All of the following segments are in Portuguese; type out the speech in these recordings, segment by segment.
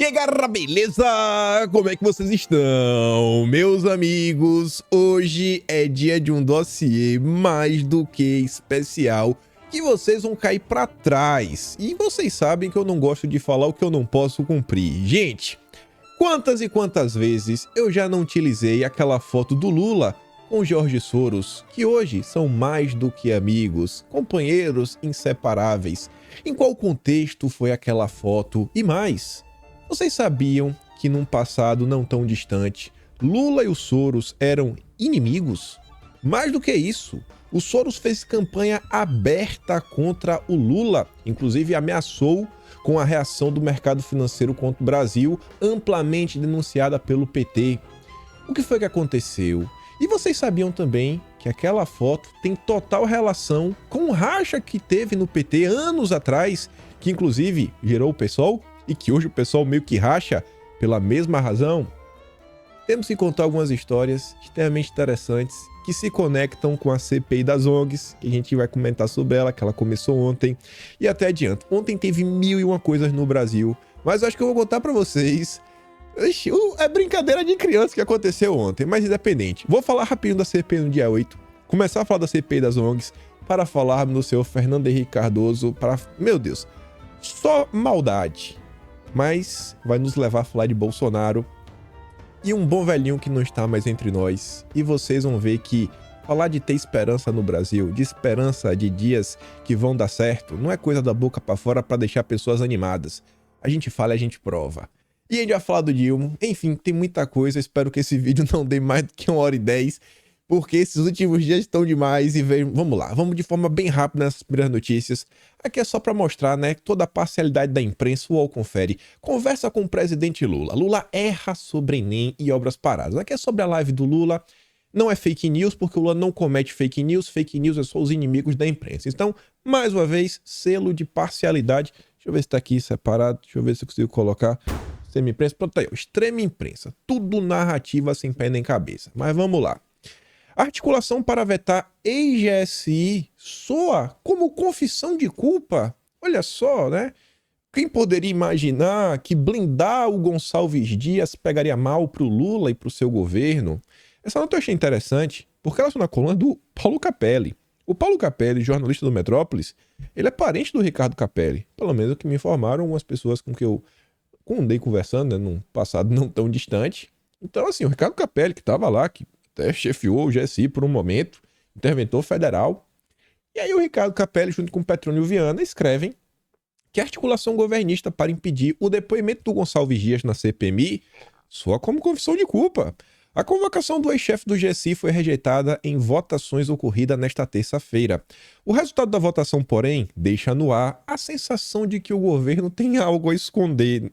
E aí, galera, beleza? Como é que vocês estão? Meus amigos, hoje é dia de um dossiê mais do que especial que vocês vão cair pra trás. E vocês sabem que eu não gosto de falar o que eu não posso cumprir. Gente, quantas e quantas vezes eu já não utilizei aquela foto do Lula com Jorge Soros, que hoje são mais do que amigos, companheiros inseparáveis. Em qual contexto foi aquela foto? E mais, vocês sabiam que num passado não tão distante, Lula e o Soros eram inimigos? Mais do que isso, o Soros fez campanha aberta contra o Lula, inclusive ameaçou com a reação do mercado financeiro contra o Brasil, amplamente denunciada pelo PT. O que foi que aconteceu? E vocês sabiam também que aquela foto tem total relação com o racha que teve no PT anos atrás, que inclusive gerou o PSOL, e que hoje o PSOL meio que racha pela mesma razão? Temos que contar algumas histórias extremamente interessantes que se conectam com a CPI das ONGs, que a gente vai comentar sobre ela, que ela começou ontem e até adiante. Ontem teve 1001 coisas no Brasil, mas acho que eu vou contar pra vocês. É brincadeira de criança que aconteceu ontem, mas independente. Vou falar rapidinho da CPI no dia 8, começar a falar da CPI das ONGs, para falar do seu Fernando Henrique Cardoso, para... Meu Deus, só maldade. Mas vai nos levar a falar de Bolsonaro e um bom velhinho que não está mais entre nós. E vocês vão ver que falar de ter esperança no Brasil, de esperança de dias que vão dar certo, não é coisa da boca para fora para deixar pessoas animadas. A gente fala e a gente prova. E a gente vai falar do Dilma. Enfim, tem muita coisa. Espero que esse vídeo não dê mais do que 1h10, porque esses últimos dias estão demais. E vamos lá, vamos de forma bem rápida nas primeiras notícias. Aqui é só para mostrar, né, toda a parcialidade da imprensa. O UOL confere. Conversa com o presidente Lula. Lula erra sobre Enem e obras paradas. Aqui é sobre a live do Lula. Não é fake news, porque o Lula não comete fake news. Fake news é só os inimigos da imprensa. Então, mais uma vez, selo de parcialidade. Deixa eu ver se tá aqui separado. Deixa eu ver se eu consigo colocar. Semi-imprensa, pronto, tá aí, extrema imprensa. Tudo narrativa sem pé nem cabeça. Mas vamos lá. Articulação para vetar ex-GSI soa como confissão de culpa. Olha só, né? Quem poderia imaginar que blindar o Gonçalves Dias pegaria mal pro Lula e pro seu governo? Essa nota eu achei interessante, porque ela está na coluna do Paulo Capelli. O Paulo Capelli, jornalista do Metrópolis, ele é parente do Ricardo Capelli. Pelo menos o que me informaram algumas pessoas com que eu andei conversando, né, num passado não tão distante. Então, assim, o Ricardo Capelli, que estava lá, que até chefiou o GSI por um momento, interventor federal. E aí o Ricardo Capelli, junto com o Petrônio Viana, escrevem que a articulação governista para impedir o depoimento do Gonçalves Dias na CPMI soa como confissão de culpa. A convocação do ex-chefe do GSI foi rejeitada em votações ocorridas nesta terça-feira. O resultado da votação, porém, deixa no ar a sensação de que o governo tem algo a esconder.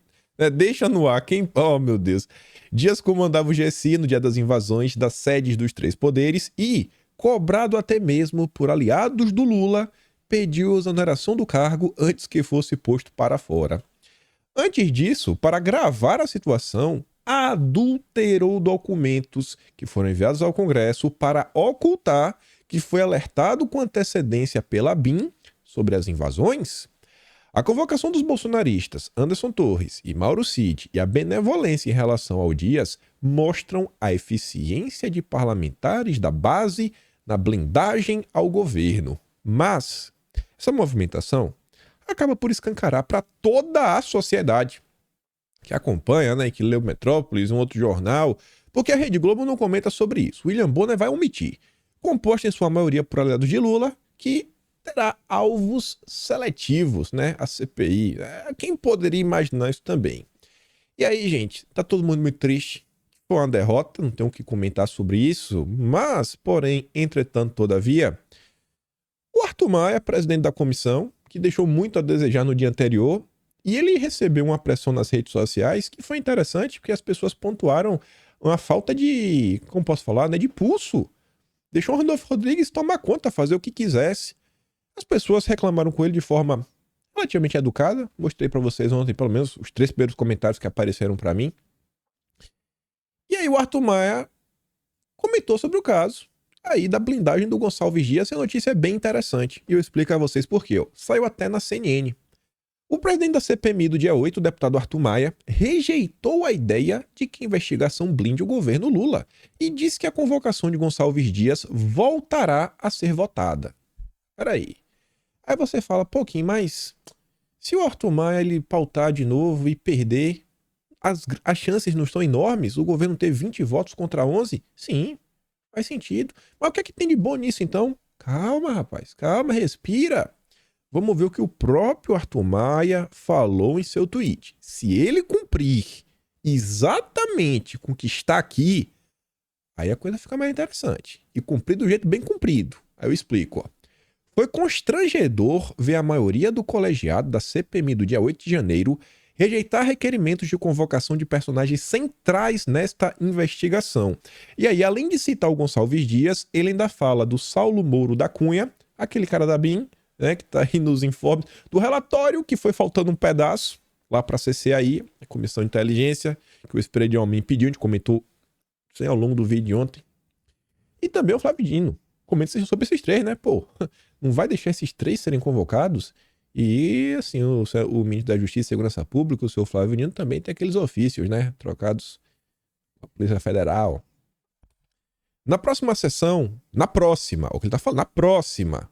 Deixa no ar quem... Oh, meu Deus. Dias comandava o GSI no dia das invasões das sedes dos três poderes e, cobrado até mesmo por aliados do Lula, pediu a exoneração do cargo antes que fosse posto para fora. Antes disso, para agravar a situação, adulterou documentos que foram enviados ao Congresso para ocultar que foi alertado com antecedência pela BIM sobre as invasões. A convocação dos bolsonaristas Anderson Torres e Mauro Cid e a benevolência em relação ao Dias mostram a eficiência de parlamentares da base na blindagem ao governo. Mas essa movimentação acaba por escancarar para toda a sociedade que acompanha, né, que lê o Metrópolis, um outro jornal, porque a Rede Globo não comenta sobre isso. William Bonner vai omitir. Composta em sua maioria por aliados de Lula, que terá alvos seletivos, né? A CPI. Quem poderia imaginar isso também? E aí, gente, tá todo mundo muito triste. Foi uma derrota, não tenho o que comentar sobre isso. Mas, porém, entretanto, todavia, o Arthur Maia, presidente da comissão, que deixou muito a desejar no dia anterior, e ele recebeu uma pressão nas redes sociais que foi interessante, porque as pessoas pontuaram uma falta de, como posso falar, né, de pulso. Deixou o Randolfo Rodrigues tomar conta, fazer o que quisesse. As pessoas reclamaram com ele de forma relativamente educada. Mostrei para vocês ontem, pelo menos, os 3 primeiros comentários que apareceram para mim. E aí o Arthur Maia comentou sobre o caso aí da blindagem do Gonçalves Dias. Essa notícia é bem interessante. E eu explico a vocês por quê. Saiu até na CNN. O presidente da CPMI do dia 8, o deputado Arthur Maia, rejeitou a ideia de que a investigação blinde o governo Lula e disse que a convocação de Gonçalves Dias voltará a ser votada. Peraí. Aí você fala, pouquinho, mas se o Arthur Maia ele pautar de novo e perder, as chances não estão enormes? O governo ter 20 votos contra 11? Sim, faz sentido. Mas o que é que tem de bom nisso, então? Calma, rapaz, calma, respira. Vamos ver o que o próprio Arthur Maia falou em seu tweet. Se ele cumprir exatamente com o que está aqui, aí a coisa fica mais interessante. E cumprir do jeito bem cumprido. Aí eu explico, ó. Foi constrangedor ver a maioria do colegiado da CPMI do dia 8 de janeiro rejeitar requerimentos de convocação de personagens centrais nesta investigação. E aí, além de citar o Gonçalves Dias, ele ainda fala do Saulo Moro da Cunha, aquele cara da BIM, né, que está aí nos informes do relatório, que foi faltando um pedaço lá para a CCAI, a Comissão de Inteligência, que o Espírito Homem pediu, a gente comentou isso aí ao longo do vídeo de ontem. E também o Flávio Dino. Comenta sobre esses três, né? Pô, não vai deixar esses três serem convocados? E, assim, o ministro da Justiça e Segurança Pública, o senhor Flávio Dino, também tem aqueles ofícios, né? Trocados com a Polícia Federal. Na próxima sessão, o que ele tá falando, na próxima,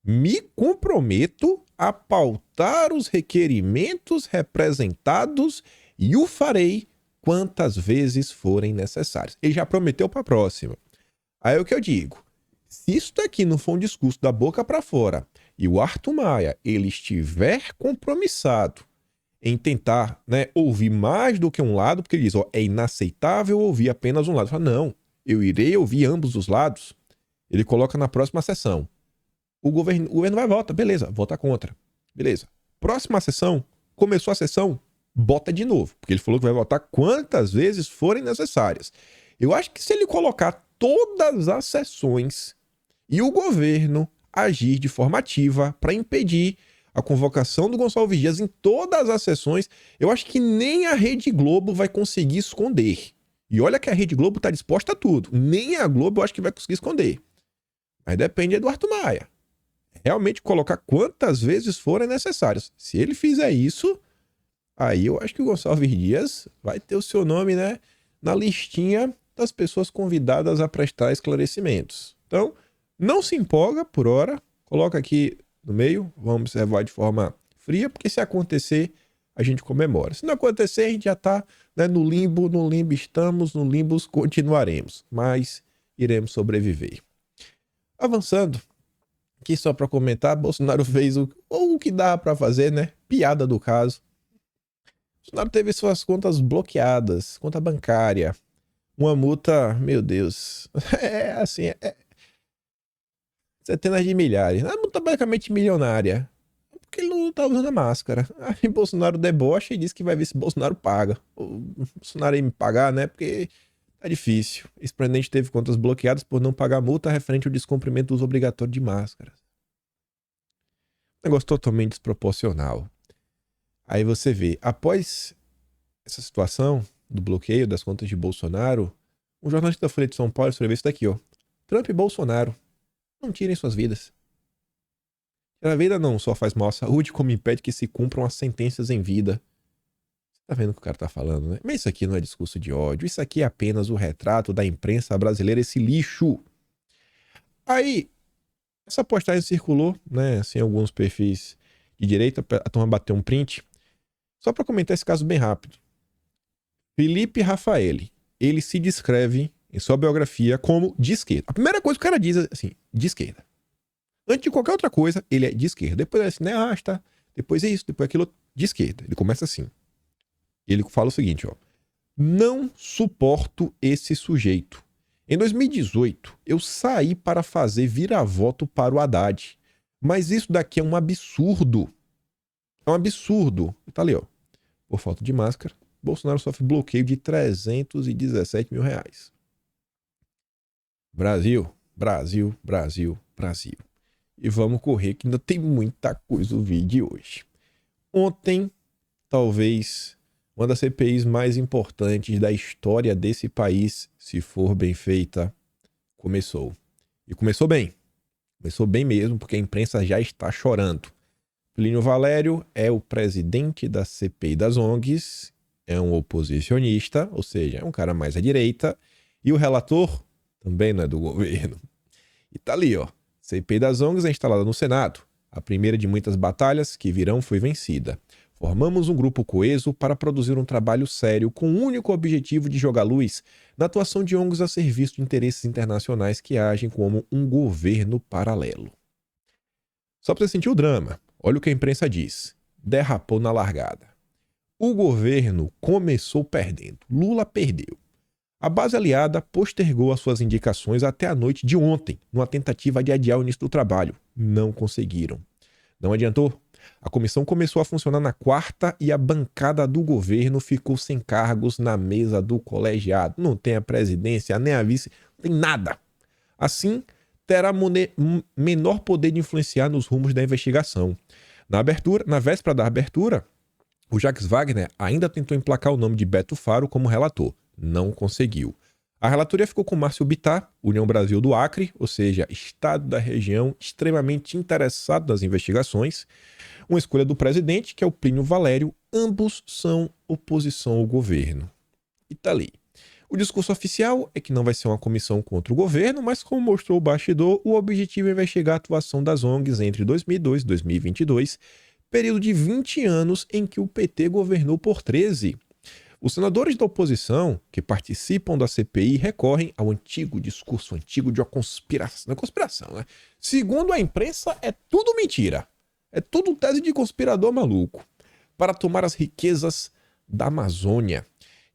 me comprometo a pautar os requerimentos representados e o farei quantas vezes forem necessários. Ele já prometeu para a próxima. Aí é o que eu digo. Se isso daqui não for um discurso da boca para fora e o Arthur Maia ele estiver compromissado em tentar, né, ouvir mais do que um lado, porque ele diz, ó, é inaceitável ouvir apenas um lado. Fala, não, eu irei ouvir ambos os lados. Ele coloca na próxima sessão. O governo vai votar, beleza, vota contra. Beleza. Próxima sessão, começou a sessão, bota de novo, porque ele falou que vai votar quantas vezes forem necessárias. Eu acho que se ele colocar todas as sessões e o governo agir de forma ativa para impedir a convocação do Gonçalves Dias em todas as sessões, eu acho que nem a Rede Globo vai conseguir esconder. E olha que a Rede Globo está disposta a tudo. Nem a Globo eu acho que vai conseguir esconder. Mas depende do Arthur Maia. Realmente colocar quantas vezes forem necessárias. Se ele fizer isso, aí eu acho que o Gonçalves Dias vai ter o seu nome, né, na listinha das pessoas convidadas a prestar esclarecimentos. Então, não se empolga por hora, coloca aqui no meio, vamos observar de forma fria, porque se acontecer, a gente comemora. Se não acontecer, a gente já está, né, no limbo estamos, no limbo continuaremos, mas iremos sobreviver. Avançando, aqui só para comentar, Bolsonaro fez o que dá para fazer, né? Piada do caso. Bolsonaro teve suas contas bloqueadas, conta bancária, uma multa, meu Deus, assim, centenas de milhares. Uma multa basicamente milionária, porque ele não tá usando a máscara. Aí Bolsonaro debocha e diz que vai ver se Bolsonaro paga. O Bolsonaro ia me pagar, né? Porque tá difícil. Esse presidente teve contas bloqueadas por não pagar multa referente ao descumprimento do uso obrigatório de máscaras. Negócio totalmente desproporcional. Aí você vê, após essa situação do bloqueio das contas de Bolsonaro, um jornalista da Folha de São Paulo escreveu isso daqui, ó. Trump e Bolsonaro, não tirem suas vidas. A vida não só faz mal à saúde, como impede que se cumpram as sentenças em vida. Tá vendo o que o cara tá falando, né? Mas isso aqui não é discurso de ódio, isso aqui é apenas o retrato da imprensa brasileira, esse lixo. Aí, essa postagem circulou, né, assim, alguns perfis de direita, a turma bateu um print. Só para comentar esse caso bem rápido. Felipe Rafaeli, ele se descreve em sua biografia como de esquerda. A primeira coisa que o cara diz é assim, de esquerda. Antes de qualquer outra coisa, ele é de esquerda. Depois é cineasta, depois é isso, depois é aquilo, de esquerda. Ele começa assim. Ele fala o seguinte, ó. Não suporto esse sujeito. Em 2018, eu saí para fazer vira-voto para o Haddad. Mas isso daqui é um absurdo. É um absurdo. Tá ali, ó. Por falta de máscara, Bolsonaro sofre bloqueio de 317 mil reais. Brasil, Brasil, Brasil, Brasil. E vamos correr que ainda tem muita coisa no vídeo de hoje. Ontem, talvez uma das CPIs mais importantes da história desse país, se for bem feita, começou. E começou bem. Começou bem mesmo, porque a imprensa já está chorando. Plínio Valério é o presidente da CPI das ONGs, é um oposicionista, ou seja, é um cara mais à direita, e o relator também não é do governo. E tá ali, ó. CPI das ONGs é instalada no Senado. A primeira de muitas batalhas que virão foi vencida. Formamos um grupo coeso para produzir um trabalho sério com o único objetivo de jogar luz na atuação de ONGs a serviço de interesses internacionais que agem como um governo paralelo. Só para você sentir o drama, olha o que a imprensa diz. Derrapou na largada. O governo começou perdendo. Lula perdeu. A base aliada postergou as suas indicações até a noite de ontem, numa tentativa de adiar o início do trabalho. Não conseguiram. Não adiantou. A comissão começou a funcionar na quarta e a bancada do governo ficou sem cargos na mesa do colegiado. Não tem a presidência, nem a vice, não tem nada. Assim, terá menor poder de influenciar nos rumos da investigação. Na véspera da abertura, o Jacques Wagner ainda tentou emplacar o nome de Beto Faro como relator. Não conseguiu. A relatoria ficou com Márcio Bittar, União Brasil do Acre, ou seja, estado da região extremamente interessado nas investigações. Uma escolha do presidente, que é o Plínio Valério. Ambos são oposição ao governo. E tá ali. O discurso oficial é que não vai ser uma comissão contra o governo, mas como mostrou o bastidor, o objetivo é investigar a atuação das ONGs entre 2002 e 2022, período de 20 anos em que o PT governou por 13. Os senadores da oposição que participam da CPI recorrem ao antigo discurso antigo de uma conspiração. Não é conspiração, né? Segundo a imprensa, é tudo mentira. É tudo tese de conspirador maluco. Para tomar as riquezas da Amazônia.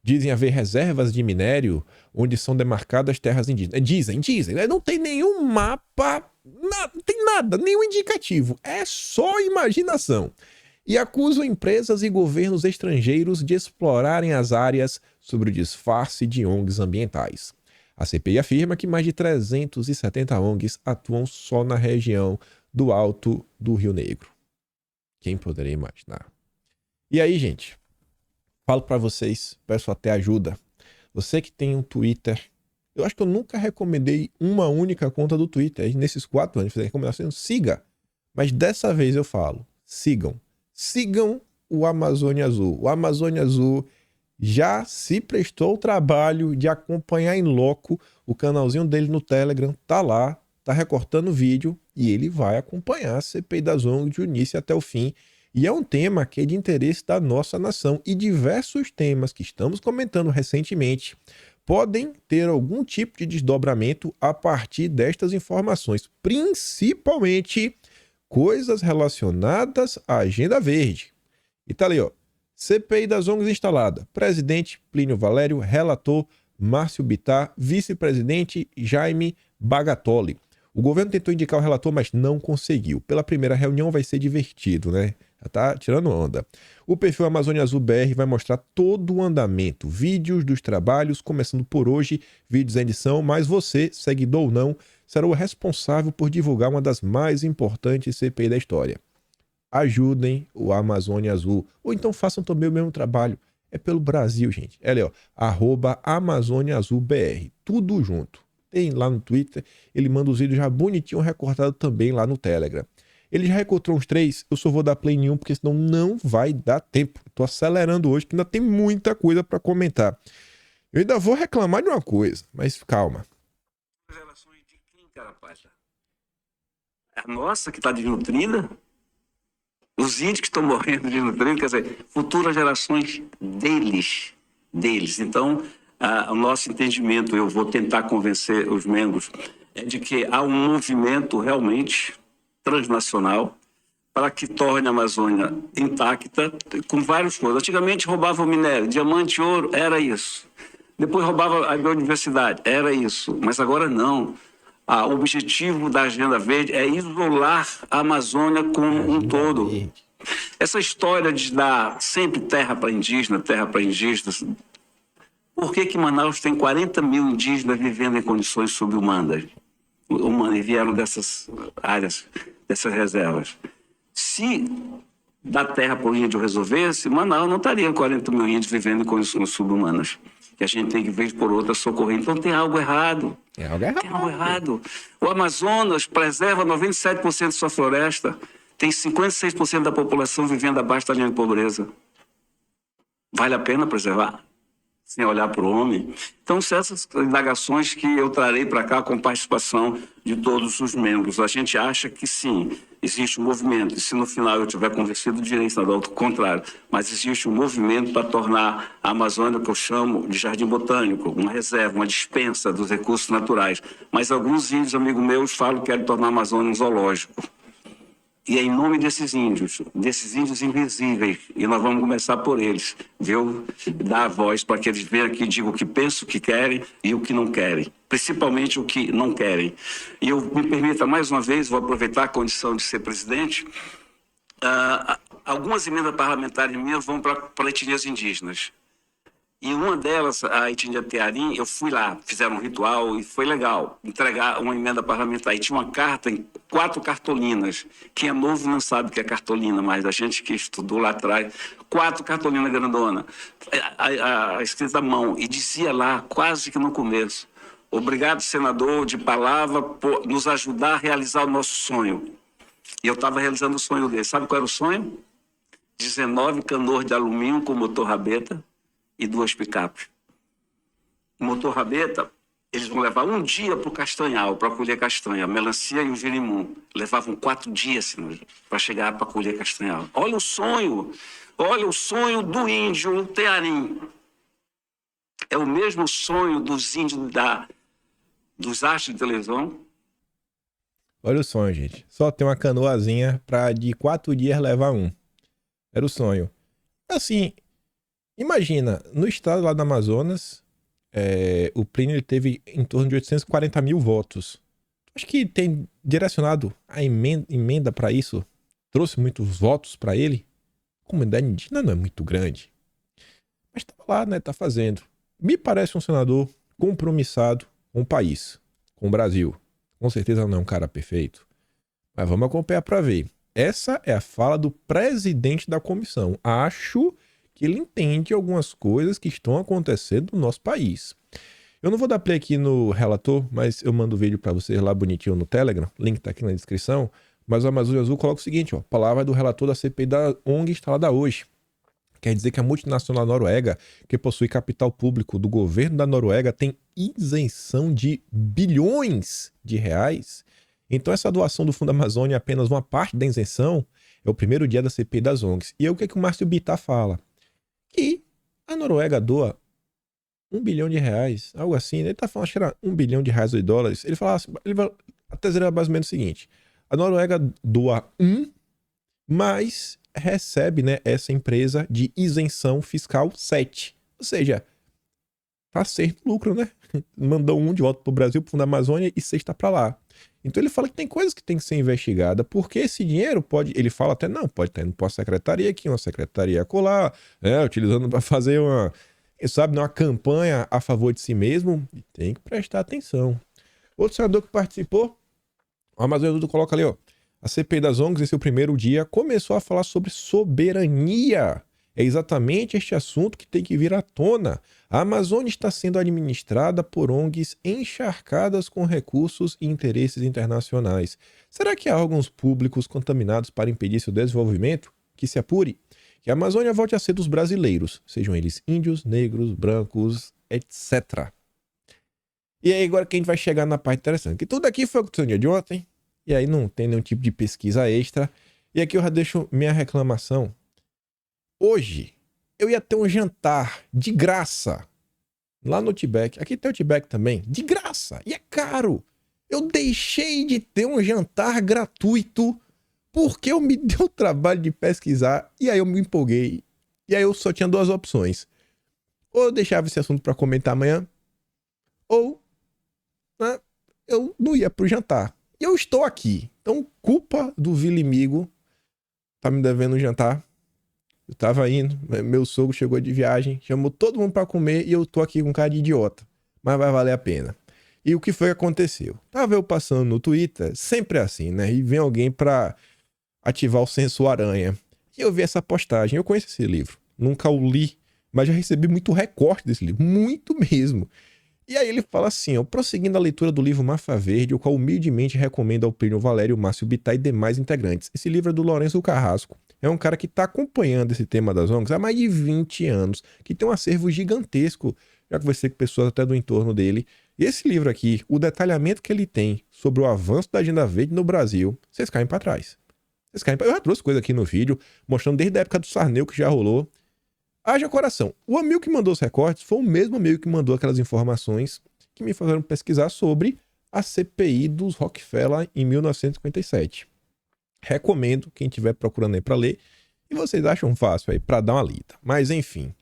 Dizem haver reservas de minério onde são demarcadas terras indígenas. Dizem. Não tem nenhum mapa, não tem nada, nenhum indicativo. É só imaginação. E acusam empresas e governos estrangeiros de explorarem as áreas sob o disfarce de ONGs ambientais. A CPI afirma que mais de 370 ONGs atuam só na região do Alto do Rio Negro. Quem poderia imaginar? E aí, gente, falo para vocês, peço até ajuda. Você que tem um Twitter, eu acho que eu nunca recomendei uma única conta do Twitter. Nesses 4 anos, fiz a recomendação, siga. Mas dessa vez eu falo, sigam. Sigam o Amazônia Azul. O Amazônia Azul já se prestou ao trabalho de acompanhar em loco. O canalzinho dele no Telegram tá lá, tá recortando o vídeo e ele vai acompanhar a CPI das ONGs do início até o fim. E é um tema que é de interesse da nossa nação. E diversos temas que estamos comentando recentemente podem ter algum tipo de desdobramento a partir destas informações, principalmente coisas relacionadas à Agenda Verde. E tá ali, ó. CPI das ONGs instalada. Presidente Plínio Valério, relator Márcio Bittar, vice-presidente Jaime Bagatoli. O governo tentou indicar o relator, mas não conseguiu. Pela primeira reunião vai ser divertido, né? Já tá tirando onda. O perfil Amazônia Azul BR vai mostrar todo o andamento, vídeos dos trabalhos, começando por hoje, vídeos em edição, mas você, seguidor ou não, será o responsável por divulgar uma das mais importantes CPI da história. Ajudem o Amazônia Azul. Ou então façam também o mesmo trabalho. É pelo Brasil, gente. É ali, ó. @AmazôniaAzulBR. Tudo junto. Tem lá no Twitter. Ele manda os vídeos já bonitinho, recortado também lá no Telegram. Ele já recortou uns 3. Eu só vou dar play em um, porque senão não vai dar tempo. Tô acelerando hoje, que ainda tem muita coisa para comentar. Eu ainda vou reclamar de uma coisa, mas calma. A nossa que está desnutrida, os índios que estão morrendo desnutridos, quer dizer, futuras gerações deles. Então, o nosso entendimento, eu vou tentar convencer os membros, é de que há um movimento realmente transnacional para que torne a Amazônia intacta com várias coisas. Antigamente roubava o minério, diamante, ouro, era isso. Depois roubava a biodiversidade, era isso. Mas agora não. O objetivo da Agenda Verde é isolar a Amazônia como um todo. Essa história de dar sempre terra para indígenas, por que Manaus tem 40 mil indígenas vivendo em condições subhumanas e vieram dessas áreas, dessas reservas? Se da terra para o índio resolvesse, Manaus não estaria 40 mil índios vivendo em condições subhumanas. Que a gente tem que, vez por outra, socorrer. Então tem algo errado. Tem algo errado. O Amazonas preserva 97% de sua floresta, tem 56% da população vivendo abaixo da linha de pobreza. Vale a pena preservar? Sem olhar para o homem? Então, são essas indagações que eu trarei para cá com participação de todos os membros. A gente acha que sim, existe um movimento, e se no final eu tiver convencido, direi ao contrário, mas existe um movimento para tornar a Amazônia, que eu chamo de jardim botânico, uma reserva, uma dispensa dos recursos naturais. Mas alguns índios, amigos meus, falam que querem tornar a Amazônia um zoológico. E é em nome desses índios invisíveis, e nós vamos começar por eles, viu? Dar a voz para que eles venham aqui e digam o que pensam, o que querem e o que não querem, principalmente o que não querem. E eu me permita, mais uma vez, vou aproveitar a condição de ser presidente, algumas emendas parlamentares minhas vão para etnias indígenas. E uma delas, a etnia Tearim, eu fui lá, fizeram um ritual e foi legal, entregar uma emenda parlamentar. E tinha uma carta em 4 cartolinas. Quem é novo não sabe o que é cartolina, mas a gente que estudou lá atrás, 4 cartolinas grandona, a escrita à mão. E dizia lá, quase que no começo, obrigado, senador, de palavra, por nos ajudar a realizar o nosso sonho. E eu estava realizando o sonho dele. Sabe qual era o sonho? 19 canoas de alumínio com motor rabeta e 2 picapes. O motor rabeta, eles vão levar um dia para o Castanhal, para colher castanha, melancia e o girimum. Levavam 4 dias para chegar para colher castanhal. Olha o sonho do índio Tearim. É o mesmo sonho dos índios dos astros de televisão. Olha o sonho, gente. Só tem uma canoazinha para de 4 dias levar um. Era o sonho. Assim, imagina, no estado lá do Amazonas, o Plínio ele teve em torno de 840 mil votos. Acho que tem direcionado a emenda para isso. Trouxe muitos votos para ele. A comunidade indígena não é muito grande. Mas tá lá, né? Tá fazendo. Me parece um senador compromissado com o país, com o Brasil. Com certeza não é um cara perfeito. Mas vamos acompanhar para ver. Essa é a fala do presidente da comissão. Acho que ele entende algumas coisas que estão acontecendo no nosso país. Eu não vou dar play aqui no relator, mas eu mando o vídeo para vocês lá bonitinho no Telegram. O link tá aqui na descrição. Mas o Amazônia Azul coloca o seguinte, ó. Palavra do relator da CPI da ONG instalada hoje. Quer dizer que a multinacional noruega, que possui capital público do governo da Noruega, tem isenção de bilhões de reais. Então essa doação do Fundo Amazônia é apenas uma parte da isenção. É o primeiro dia da CPI das ONGs. E é o que o Márcio Bittar fala. Que a Noruega doa 1 bilhão de reais, algo assim. Ele tá falando, acho que era 1 bilhão de reais ou de dólares. Ele fala assim, a tese era mais ou menos o seguinte. A Noruega doa 1, mas recebe, né, essa empresa de isenção fiscal 7. Ou seja, tá certo lucro, né? Mandou 1 de volta pro Brasil, pro Fundo da Amazônia, e 6 tá pra lá. Então ele fala que tem coisas que tem que ser investigada, porque esse dinheiro pode, ele fala até, não, pode estar indo para uma secretaria aqui, uma secretaria acolá, utilizando para fazer uma campanha a favor de si mesmo, e tem que prestar atenção. Outro senador que participou, o Amazônia Azul coloca ali, ó, a CPI das ONGs, esse é o primeiro dia, começou a falar sobre soberania. É exatamente este assunto que tem que vir à tona. A Amazônia está sendo administrada por ONGs encharcadas com recursos e interesses internacionais. Será que há órgãos públicos contaminados para impedir seu desenvolvimento? Que se apure. Que a Amazônia volte a ser dos brasileiros, sejam eles índios, negros, brancos, etc. E aí agora que a gente vai chegar na parte interessante. Que tudo aqui foi o que aconteceu no dia de ontem. E aí não tem nenhum tipo de pesquisa extra. E aqui eu já deixo minha reclamação. Hoje, eu ia ter um jantar de graça lá no Outback. Aqui tem Outback também. De graça. E é caro. Eu deixei de ter um jantar gratuito porque eu me dei o trabalho de pesquisar. E aí eu me empolguei. E aí eu só tinha 2 opções. Ou eu deixava esse assunto para comentar amanhã. Ou eu não ia pro jantar. E eu estou aqui. Então, culpa do Vilimigo. Tá me devendo um jantar. Eu tava indo, meu sogro chegou de viagem, chamou todo mundo pra comer e eu tô aqui com cara de idiota. Mas vai valer a pena. E o que foi que aconteceu? Tava eu passando no Twitter, sempre assim, né? E vem alguém pra ativar o sensor aranha. E eu vi essa postagem. Eu conheço esse livro. Nunca o li, mas já recebi muito recorte desse livro. Muito mesmo. E aí ele fala assim, ó, prosseguindo a leitura do livro Mafra Verde, o qual humildemente recomendo ao Plínio Valério, Márcio Bittar e demais integrantes. Esse livro é do Lourenço Carrasco. É um cara que está acompanhando esse tema das ONGs há mais de 20 anos, que tem um acervo gigantesco. Já conversei com pessoas até do entorno dele. E esse livro aqui, o detalhamento que ele tem sobre o avanço da agenda verde no Brasil, vocês caem para trás. Eu já trouxe coisa aqui no vídeo, mostrando desde a época do Sarney que já rolou. Haja coração. O amigo que mandou os recortes foi o mesmo amigo que mandou aquelas informações que me fizeram pesquisar sobre a CPI dos Rockefeller em 1957. Recomendo quem estiver procurando aí para ler. E vocês acham fácil aí para dar uma lida. Mas enfim,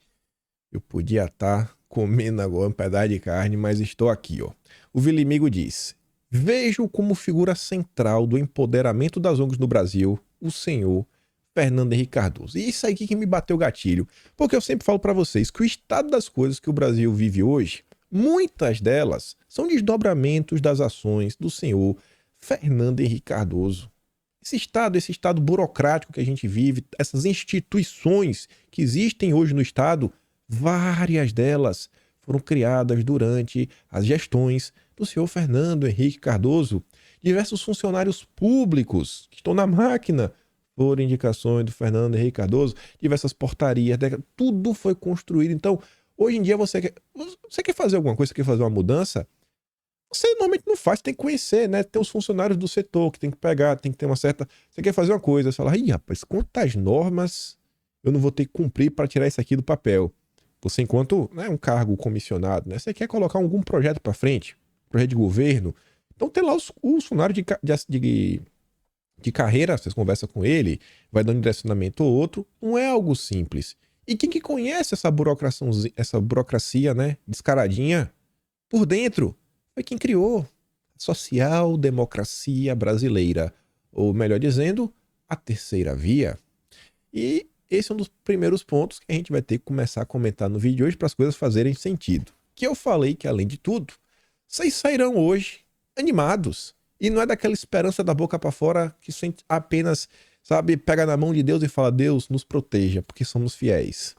eu podia estar comendo agora um pedaço de carne, mas estou aqui, ó. O Vilimigo diz: vejo como figura central do empoderamento das ONGs no Brasil o senhor Fernando Henrique Cardoso. E isso aí que me bateu o gatilho. Porque eu sempre falo para vocês que o estado das coisas que o Brasil vive hoje, muitas delas são desdobramentos das ações do senhor Fernando Henrique Cardoso. Esse estado burocrático que a gente vive, essas instituições que existem hoje no estado, várias delas foram criadas durante as gestões do senhor Fernando Henrique Cardoso. Diversos funcionários públicos que estão na máquina por indicações do Fernando Henrique Cardoso, diversas portarias, tudo foi construído. Então, hoje em dia você quer fazer alguma coisa, você quer fazer uma mudança, você normalmente não faz, tem que conhecer, né? Tem os funcionários do setor que tem que pegar, tem que ter uma certa... Você quer fazer uma coisa, você fala, ih, rapaz, quantas normas eu não vou ter que cumprir para tirar isso aqui do papel? Você, enquanto um cargo comissionado, né? Você quer colocar algum projeto para frente, projeto de governo, então tem lá os funcionários de carreira, vocês conversam com ele, vai dando um direcionamento ou outro, não é algo simples. E quem que conhece essa burocracia, né, descaradinha, por dentro, foi quem criou a social-democracia brasileira, ou melhor dizendo, a terceira via. E esse é um dos primeiros pontos que a gente vai ter que começar a comentar no vídeo de hoje para as coisas fazerem sentido. Que eu falei que, além de tudo, vocês sairão hoje animados. E não é daquela esperança da boca para fora que apenas, sabe, pega na mão de Deus e fala, Deus nos proteja, porque somos fiéis.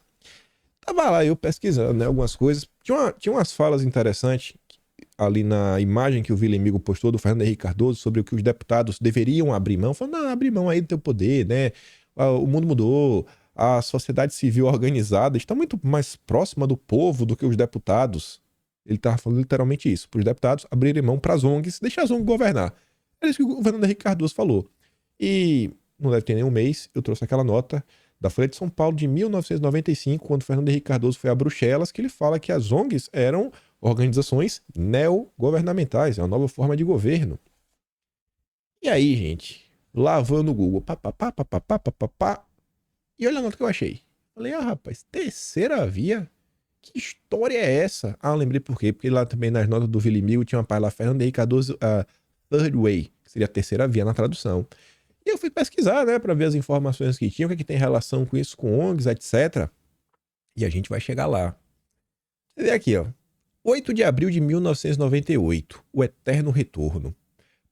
Tava lá eu pesquisando, né, algumas coisas. Tinha umas falas interessantes ali na imagem que o Vilimigo postou do Fernando Henrique Cardoso sobre o que os deputados deveriam abrir mão. Falando, não, abrir mão aí do teu poder, né? O mundo mudou, a sociedade civil organizada está muito mais próxima do povo do que os deputados. Ele estava falando literalmente isso, para os deputados abrirem mão para as ONGs, deixar as ONGs governar. É isso que o Fernando Henrique Cardoso falou. E não deve ter nem um mês, eu trouxe aquela nota da Folha de São Paulo de 1995, quando o Fernando Henrique Cardoso foi a Bruxelas, que ele fala que as ONGs eram organizações neogovernamentais, é uma nova forma de governo. E aí, gente, lavando no Google, e olha a nota que eu achei. Falei, rapaz, terceira via? Que história é essa? Ah, eu lembrei por quê. Porque lá também nas notas do Vilimigo tinha uma página lá, Fernando Henrique Cardoso, Third Way, que seria a terceira via na tradução. E eu fui pesquisar, né, para ver as informações que tinha, o que tem relação com isso, com ONGs, etc. E a gente vai chegar lá. Você vê aqui, ó. 8 de abril de 1998, o eterno retorno.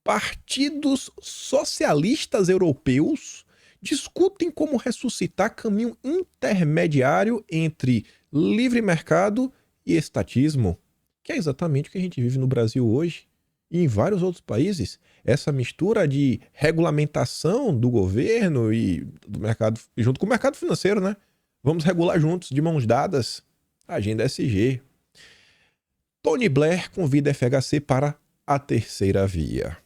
Partidos socialistas europeus discutem como ressuscitar caminho intermediário entre livre mercado e estatismo, que é exatamente o que a gente vive no Brasil hoje e em vários outros países. Essa mistura de regulamentação do governo e do mercado, junto com o mercado financeiro, né? Vamos regular juntos, de mãos dadas. Agenda SG. Tony Blair convida a FHC para a terceira via.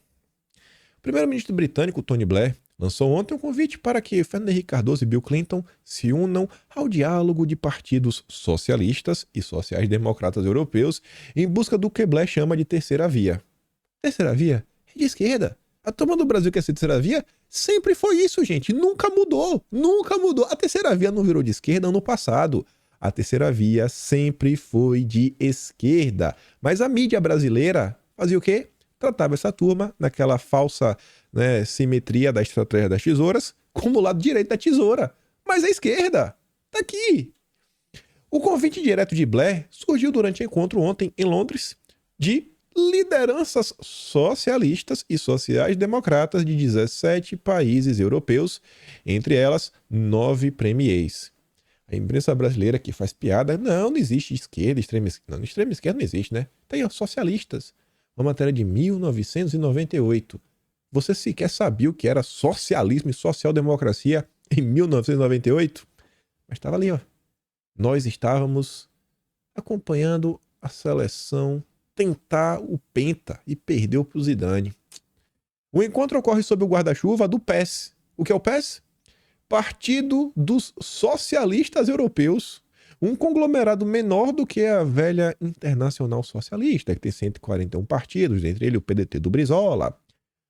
O primeiro-ministro britânico, Tony Blair, lançou ontem um convite para que Fernando Henrique Cardoso e Bill Clinton se unam ao diálogo de partidos socialistas e sociais-democratas europeus em busca do que Blair chama de terceira via. Terceira via é de esquerda. A turma do Brasil quer ser terceira via? Sempre foi isso, gente. Nunca mudou. Nunca mudou. A terceira via não virou de esquerda no passado. A terceira via sempre foi de esquerda. Mas a mídia brasileira fazia o quê? Tratava essa turma naquela falsa, né, simetria da estratégia das tesouras como o lado direito da tesoura. Mas a esquerda tá aqui. O convite direto de Blair surgiu durante o encontro ontem em Londres de lideranças socialistas e sociais-democratas de 17 países europeus, entre elas 9 premiers. A imprensa brasileira que faz piada, não existe esquerda, extrema esquerda. Não, extrema esquerda não existe, né? Tem os socialistas. Uma matéria de 1998. Você sequer sabia o que era socialismo e social-democracia em 1998? Mas estava ali, ó. Nós estávamos acompanhando a seleção tentar o penta e perdeu para o Zidane. O encontro ocorre sob o guarda-chuva do PES. O que é o PES? Partido dos Socialistas Europeus, um conglomerado menor do que a velha Internacional Socialista, que tem 141 partidos, entre eles o PDT do Brizola.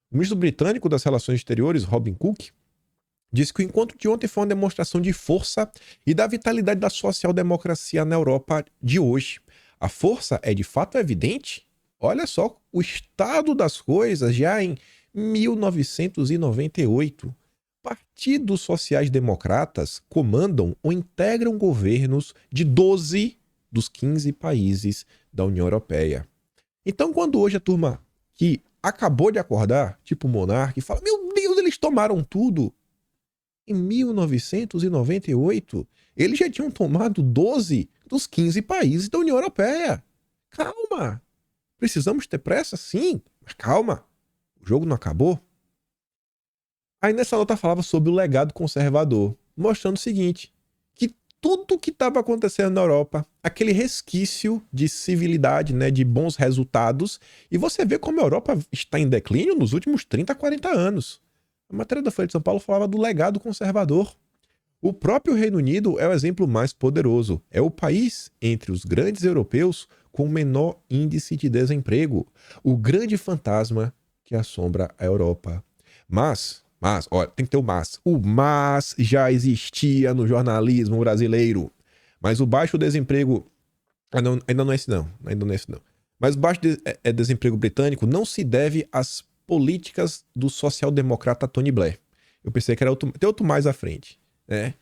O ministro britânico das Relações Exteriores, Robin Cook, disse que o encontro de ontem foi uma demonstração de força e da vitalidade da social-democracia na Europa de hoje. A força é de fato evidente. Olha só o estado das coisas já em 1998. Partidos sociais-democratas comandam ou integram governos de 12 dos 15 países da União Europeia. Então, quando hoje a turma que acabou de acordar, tipo o Monark, fala: meu Deus, eles tomaram tudo. Em 1998, eles já tinham tomado 12 dos 15 países da União Europeia. Calma. Precisamos ter pressa? Sim. Mas calma. O jogo não acabou. Aí nessa nota falava sobre o legado conservador, mostrando o seguinte, que tudo que estava acontecendo na Europa, aquele resquício de civilidade, né, de bons resultados, e você vê como a Europa está em declínio nos últimos 30, 40 anos. A matéria da Folha de São Paulo falava do legado conservador. O próprio Reino Unido é o exemplo mais poderoso. É o país entre os grandes europeus com o menor índice de desemprego. O grande fantasma que assombra a Europa. Mas, olha, tem que ter o mas. O mas já existia no jornalismo brasileiro. Mas o baixo desemprego... ainda não é esse não. Mas o baixo desemprego britânico não se deve às políticas do social-democrata Tony Blair. Eu pensei que era outro mais à frente. Né?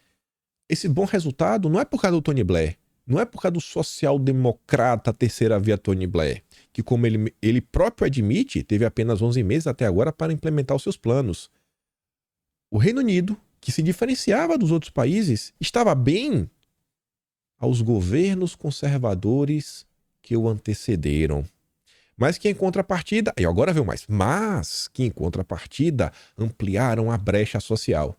Esse bom resultado não é por causa do Tony Blair. Não é por causa do social-democrata terceira via Tony Blair, que, como ele próprio admite, teve apenas 11 meses até agora para implementar os seus planos. O Reino Unido, que se diferenciava dos outros países, estava bem aos governos conservadores que o antecederam. Mas que em contrapartida, e agora veio mais, mas que em contrapartida ampliaram a brecha social.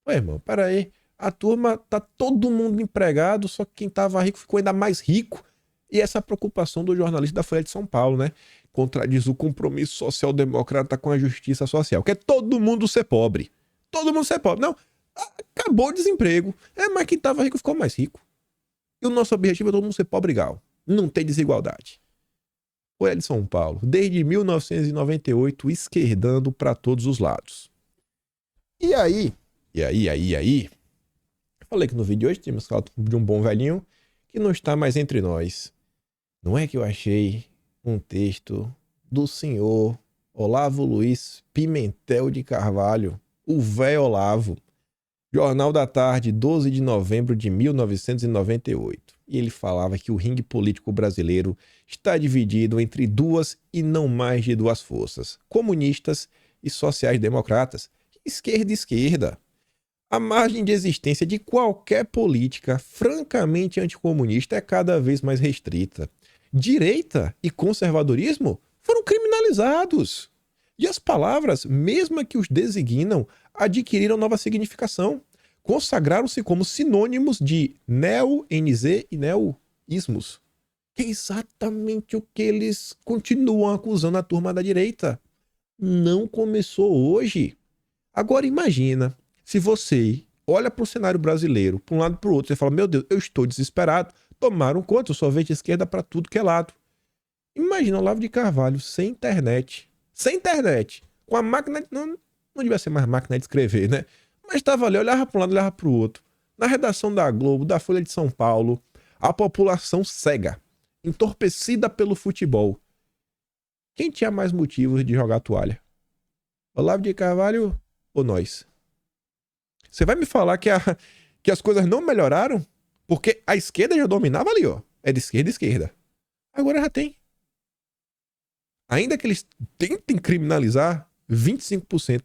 Ué, irmão, peraí, a turma tá todo mundo empregado, só que quem tava rico ficou ainda mais rico. E essa preocupação do jornalista da Folha de São Paulo, né? Contradiz o compromisso social-democrata com a justiça social, que é todo mundo ser pobre. Todo mundo ser pobre. Não, acabou o desemprego. Mas quem tava rico ficou mais rico. E o nosso objetivo é todo mundo ser pobre igual. Não ter desigualdade. Folha de São Paulo, desde 1998, esquerdando para todos os lados. E aí? Falei que no vídeo de hoje tínhamos falado de um bom velhinho que não está mais entre nós. Não é que eu achei um texto do senhor Olavo Luiz Pimentel de Carvalho, o véio Olavo, Jornal da Tarde, 12 de novembro de 1998. E ele falava que o ringue político brasileiro está dividido entre duas e não mais de duas forças, comunistas e sociais-democratas, esquerda e esquerda. A margem de existência de qualquer política francamente anticomunista é cada vez mais restrita. Direita e conservadorismo foram criminalizados. E as palavras, mesmo que os designam, adquiriram nova significação. Consagraram-se como sinônimos de neo-NZ e neo-ismos. Que é exatamente o que eles continuam acusando a turma da direita. Não começou hoje. Agora imagina, se você olha para o cenário brasileiro, para um lado e para o outro, você fala: meu Deus, eu estou desesperado. Tomaram conta, eu só vejo esquerda para tudo que é lado. Imagina o Olavo de Carvalho sem internet. Sem internet. Com a máquina... Não devia ser mais máquina de escrever, né? Mas estava ali, olhava para um lado, olhava para o outro. Na redação da Globo, da Folha de São Paulo, a população cega, entorpecida pelo futebol. Quem tinha mais motivos de jogar a toalha? Olavo de Carvalho ou nós? Você vai me falar que as coisas não melhoraram? Porque a esquerda já dominava ali, ó. É de esquerda a esquerda. Agora já tem. Ainda que eles tentem criminalizar, 25%,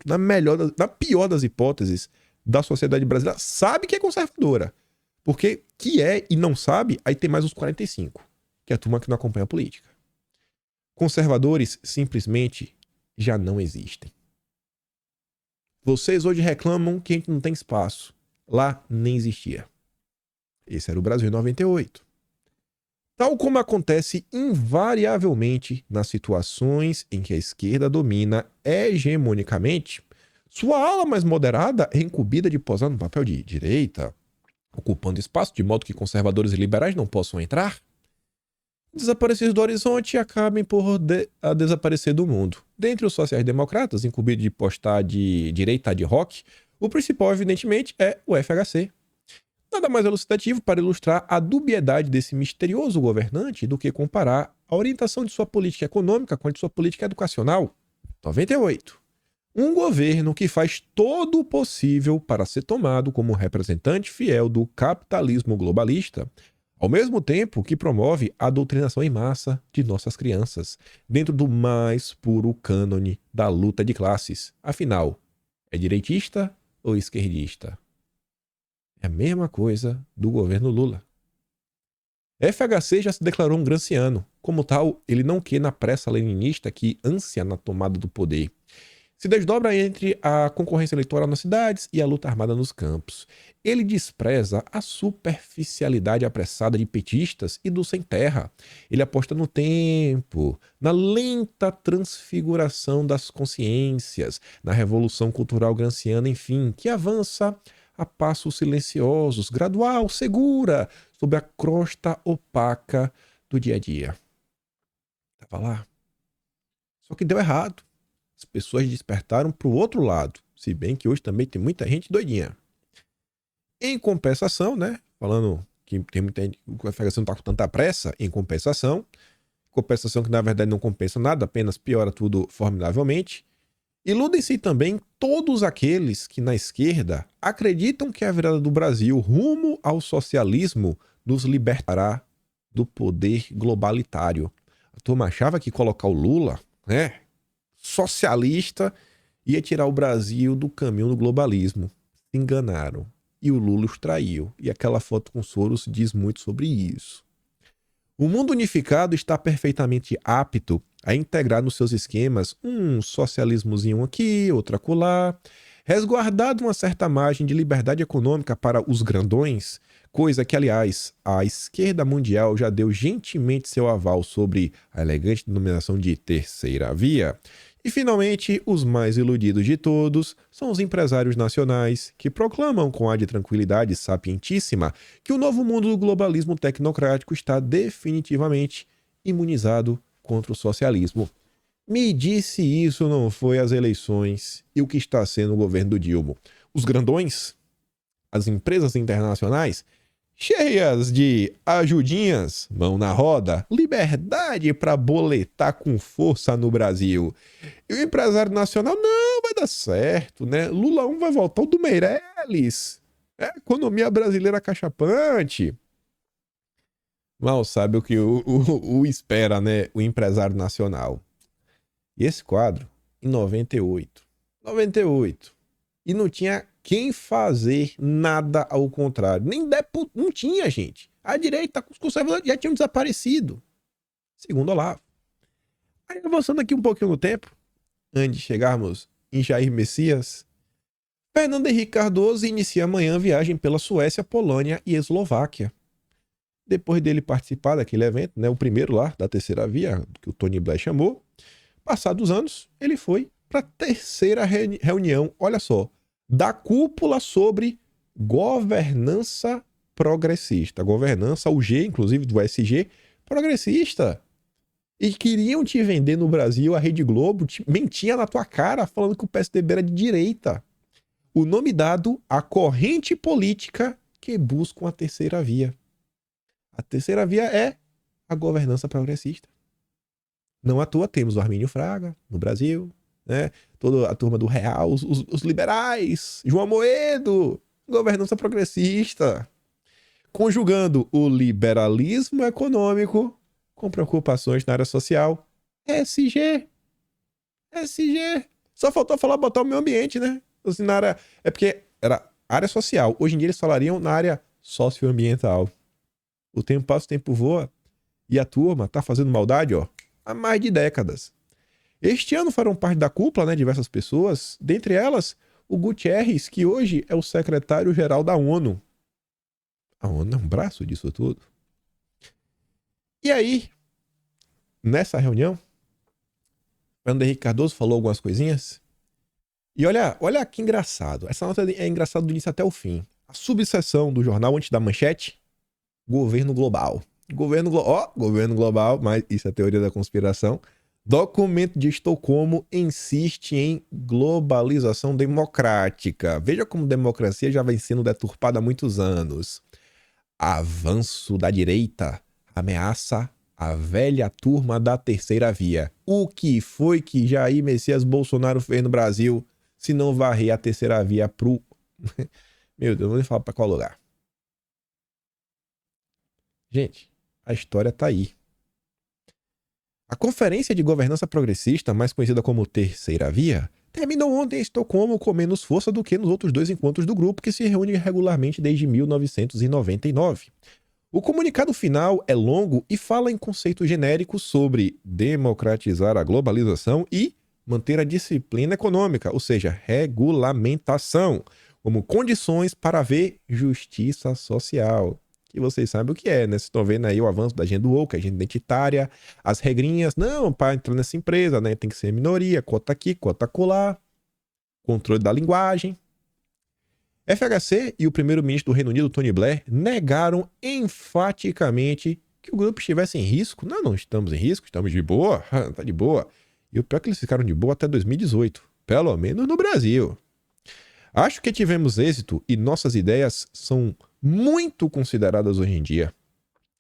na pior das hipóteses, da sociedade brasileira, sabe que é conservadora. Porque que é e não sabe, aí tem mais os 45, que é a turma que não acompanha a política. Conservadores simplesmente já não existem. Vocês hoje reclamam que a gente não tem espaço. Lá nem existia. Esse era o Brasil em 98. Tal como acontece invariavelmente nas situações em que a esquerda domina hegemonicamente, sua ala mais moderada é incumbida de posar no papel de direita, ocupando espaço de modo que conservadores e liberais não possam entrar. Desaparecidos do horizonte e acabem por desaparecer do mundo. Dentre os sociais-democratas, incumbidos de postar de direita ad hoc, o principal, evidentemente, é o FHC. Nada mais elucidativo para ilustrar a dubiedade desse misterioso governante do que comparar a orientação de sua política econômica com a de sua política educacional. 98. Um governo que faz todo o possível para ser tomado como representante fiel do capitalismo globalista, ao mesmo tempo que promove a doutrinação em massa de nossas crianças, dentro do mais puro cânone da luta de classes. Afinal, é direitista ou esquerdista? É a mesma coisa do governo Lula. FHC já se declarou um granciano. Como tal, ele não quer na pressa leninista que ânsia na tomada do poder. Se desdobra entre a concorrência eleitoral nas cidades e a luta armada nos campos. Ele despreza a superficialidade apressada de petistas e do sem terra. Ele aposta no tempo, na lenta transfiguração das consciências, na revolução cultural granciana, enfim, que avança a passos silenciosos, gradual, segura, sob a crosta opaca do dia a dia. Estava lá. Só que deu errado. As pessoas despertaram para o outro lado, se bem que hoje também tem muita gente doidinha. Em compensação, né? Falando que tem muita gente, o FHC não está com tanta pressa, em compensação que na verdade não compensa nada, apenas piora tudo formidavelmente. Iludem-se também todos aqueles que na esquerda acreditam que a virada do Brasil rumo ao socialismo nos libertará do poder globalitário. A turma achava que colocar o Lula, né, socialista, ia tirar o Brasil do caminho do globalismo. Se enganaram. E o Lula os traiu. E aquela foto com Soros diz muito sobre isso. O mundo unificado está perfeitamente apto a integrar nos seus esquemas um socialismozinho aqui, outro acolá, resguardado uma certa margem de liberdade econômica para os grandões, coisa que, aliás, a esquerda mundial já deu gentilmente seu aval sobre a elegante denominação de terceira via. E, finalmente, os mais iludidos de todos são os empresários nacionais, que proclamam com ar de tranquilidade sapientíssima que o novo mundo do globalismo tecnocrático está definitivamente imunizado contra o socialismo. Me disse isso não foi as eleições e o que está sendo o governo do Dilma. Os grandões, as empresas internacionais, cheias de ajudinhas, mão na roda, liberdade para boletar com força no Brasil. E o empresário nacional, não, vai dar certo, né? Lula 1 vai voltar, o do Meirelles. Economia brasileira cachapante. Mal sabe o que o espera, né? O empresário nacional. E esse quadro, em 98. E não tinha quem fazer nada ao contrário. Nem deputado, não tinha, gente. A direita, os conservadores já tinham desaparecido. Segundo Olavo. Aí, avançando aqui um pouquinho no tempo, antes de chegarmos em Jair Messias, Fernando Henrique Cardoso inicia amanhã a viagem pela Suécia, Polônia e Eslováquia. Depois dele participar daquele evento, né, o primeiro lá, da terceira via, que o Tony Blair chamou, passados anos, ele foi para a terceira reunião, olha só, da cúpula sobre governança progressista. Governança, o G, inclusive, do SG, progressista. E queriam te vender no Brasil, a Rede Globo mentia na tua cara, falando que o PSDB era de direita. O nome dado à corrente política que busca a terceira via. A terceira via é a governança progressista. Não à toa temos o Armínio Fraga no Brasil, né? Toda a turma do Real, os liberais, João Amoedo, governança progressista. Conjugando o liberalismo econômico com preocupações na área social. SG. Só faltou falar botar o meio ambiente, né? Assim, na área, é porque era área social. Hoje em dia eles falariam na área socioambiental. O tempo passa, o tempo voa. E a turma tá fazendo maldade, ó, há mais de décadas. Este ano farão parte da cúpula, né, diversas pessoas, dentre elas o Guterres, que hoje é o secretário-geral da ONU. A ONU é um braço disso tudo. E aí, nessa reunião, Fernando Henrique Cardoso falou algumas coisinhas. E olha que engraçado. Essa nota é engraçada do início até o fim. A subseção do jornal antes da manchete, governo global. Governo global, mas isso é teoria da conspiração. Documento de Estocolmo insiste em globalização democrática. Veja como democracia já vem sendo deturpada há muitos anos. Avanço da direita ameaça a velha turma da terceira via. O que foi que Jair Messias Bolsonaro fez no Brasil se não varrer a terceira via pro... Meu Deus, não vou nem falar pra qual lugar. Gente, a história tá aí. A Conferência de Governança Progressista, mais conhecida como Terceira Via, terminou ontem em Estocolmo com menos força do que nos outros dois encontros do grupo, que se reúne regularmente desde 1999. O comunicado final é longo e fala em conceitos genéricos sobre democratizar a globalização e manter a disciplina econômica, ou seja, regulamentação, como condições para haver justiça social. Que vocês sabem o que é, né? Vocês estão vendo aí o avanço da agenda woke, a agenda identitária, as regrinhas. Não, para entrar nessa empresa, né? Tem que ser minoria, cota aqui, cota acolá, controle da linguagem. FHC e o primeiro-ministro do Reino Unido, Tony Blair, negaram enfaticamente que o grupo estivesse em risco. Não estamos em risco, estamos de boa, tá de boa. E o pior é que eles ficaram de boa até 2018, pelo menos no Brasil. Acho que tivemos êxito e nossas ideias são muito consideradas hoje em dia,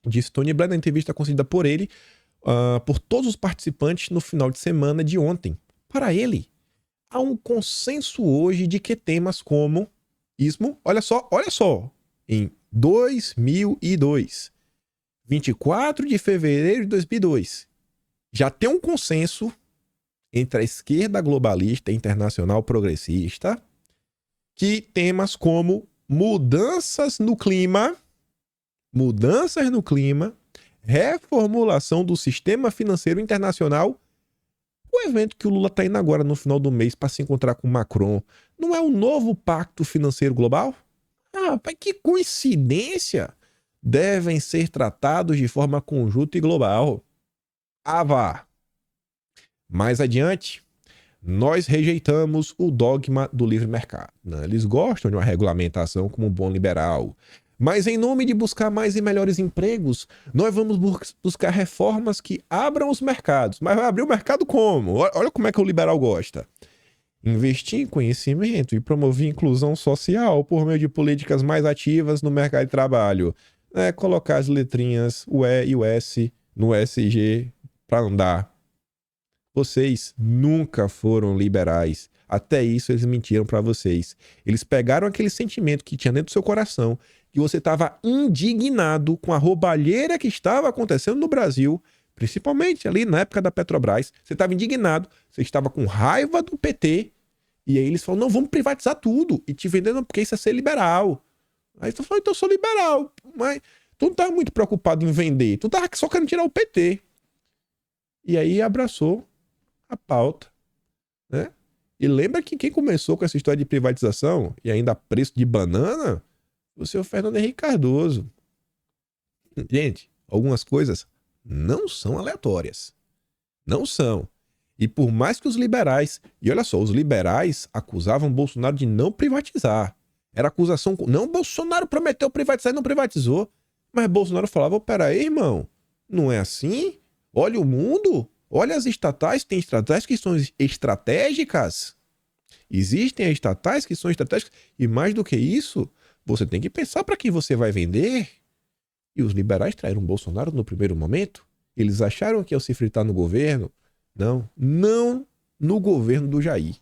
disse Tony Blair na entrevista concedida por ele, por todos os participantes no final de semana de ontem. Para ele, há um consenso hoje de que temas como ismo, olha só, em 2002, 24 de fevereiro de 2002, já tem um consenso entre a esquerda globalista e internacional progressista que temas como mudanças no clima, reformulação do sistema financeiro internacional, o evento que o Lula está indo agora no final do mês para se encontrar com o Macron, não é um novo pacto financeiro global? Mas que coincidência! Devem ser tratados de forma conjunta e global. Vá! Mais adiante, nós rejeitamos o dogma do livre mercado. Eles gostam de uma regulamentação como um bom liberal. Mas em nome de buscar mais e melhores empregos, nós vamos buscar reformas que abram os mercados. Mas vai abrir o mercado como? Olha como é que o liberal gosta. Investir em conhecimento e promover inclusão social por meio de políticas mais ativas no mercado de trabalho. Colocar as letrinhas o E e o S no SG para andar. Vocês nunca foram liberais. Até isso eles mentiram para vocês. Eles pegaram aquele sentimento que tinha dentro do seu coração, que você estava indignado com a roubalheira que estava acontecendo no Brasil, principalmente ali na época da Petrobras. Você estava indignado, você estava com raiva do PT, e aí eles falaram, não, vamos privatizar tudo, e te vendendo porque isso é ser liberal. Aí você falou, então eu sou liberal, mas tu não estava muito preocupado em vender, tu estava só querendo tirar o PT. E aí abraçou a pauta, né? E lembra que quem começou com essa história de privatização, e ainda a preço de banana, o senhor Fernando Henrique Cardoso. Gente, algumas coisas não são aleatórias. Não são. E por mais que os liberais... E olha só, os liberais acusavam Bolsonaro de não privatizar. Era acusação... Não, Bolsonaro prometeu privatizar e não privatizou. Mas Bolsonaro falava, peraí, irmão, não é assim? Olha o mundo, olha as estatais, tem estatais que são estratégicas. Existem as estatais que são estratégicas. E mais do que isso, você tem que pensar para quem você vai vender. E os liberais traíram Bolsonaro no primeiro momento. Eles acharam que iam se fritar no governo. Não no governo do Jair.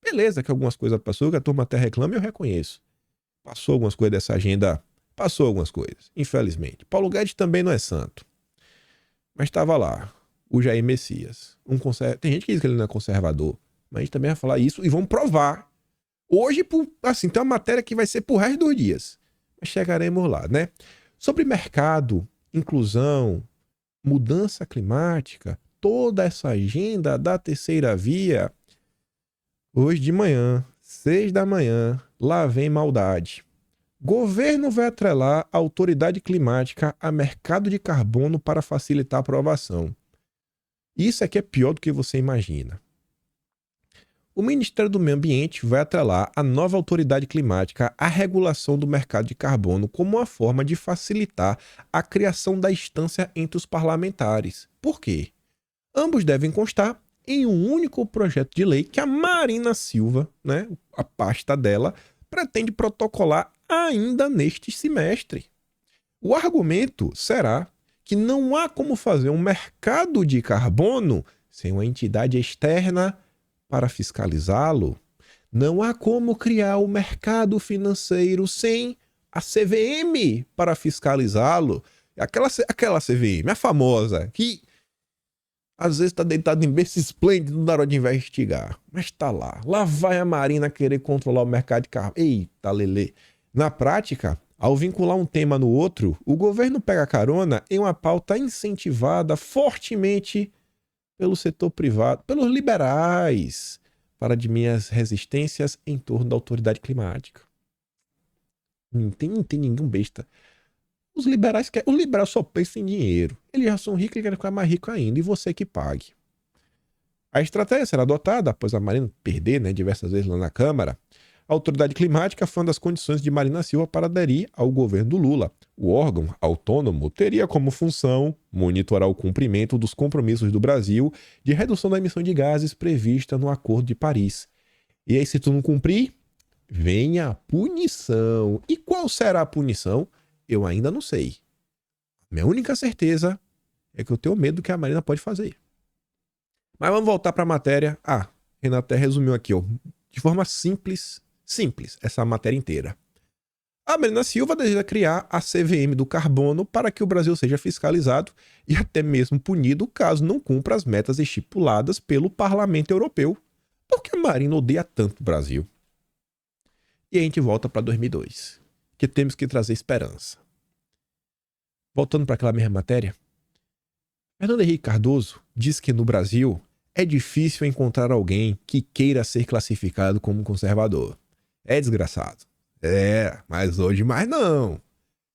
Beleza que algumas coisas passou, que a turma até reclama, eu reconheço. Passou algumas coisas dessa agenda, passou algumas coisas, infelizmente. Paulo Guedes também não é santo. Mas estava lá, o Jair Messias. Tem gente que diz que ele não é conservador, mas a gente também vai falar isso e vamos provar. Hoje, assim, tem uma matéria que vai ser pro resto dos dias. Mas chegaremos lá, né? Sobre mercado, inclusão, mudança climática, toda essa agenda da terceira via, hoje de manhã, 6 da manhã, lá vem maldade. Governo vai atrelar a autoridade climática a mercado de carbono para facilitar a aprovação. Isso aqui é pior do que você imagina. O Ministério do Meio Ambiente vai atrelar a nova autoridade climática à regulação do mercado de carbono como uma forma de facilitar a criação da instância entre os parlamentares. Por quê? Ambos devem constar em um único projeto de lei que a Marina Silva, né, a pasta dela, pretende protocolar ainda neste semestre. O argumento será que não há como fazer um mercado de carbono sem uma entidade externa para fiscalizá-lo. Não há como criar o mercado financeiro sem a CVM para fiscalizá-lo. Aquela CVM, a famosa, que às vezes está deitada em berço esplêndido, não dá hora de investigar. Mas está lá. Lá vai a Marina querer controlar o mercado de carro. Eita, lelê. Na prática, ao vincular um tema no outro, o governo pega carona em uma pauta incentivada fortemente pelo setor privado, pelos liberais, para diminuir as resistências em torno da autoridade climática. Não tem ninguém besta. Os liberais só pensam em dinheiro. Eles já são ricos e querem ficar mais ricos ainda. E você que pague. A estratégia será adotada após a Marina perder, diversas vezes lá na Câmara. A autoridade climática foi uma das condições de Marina Silva para aderir ao governo do Lula. O órgão autônomo teria como função monitorar o cumprimento dos compromissos do Brasil de redução da emissão de gases prevista no Acordo de Paris. E aí, se tu não cumprir, vem a punição. E qual será a punição? Eu ainda não sei. Minha única certeza é que eu tenho medo do que a Marina pode fazer. Mas vamos voltar para a matéria. Renata resumiu aqui, de forma simples, essa matéria inteira. A Marina Silva deseja criar a CVM do carbono para que o Brasil seja fiscalizado e até mesmo punido caso não cumpra as metas estipuladas pelo Parlamento Europeu. Por que a Marina odeia tanto o Brasil? E a gente volta para 2002, que temos que trazer esperança. Voltando para aquela mesma matéria, Fernando Henrique Cardoso diz que no Brasil é difícil encontrar alguém que queira ser classificado como conservador. É desgraçado. Mas hoje mais não.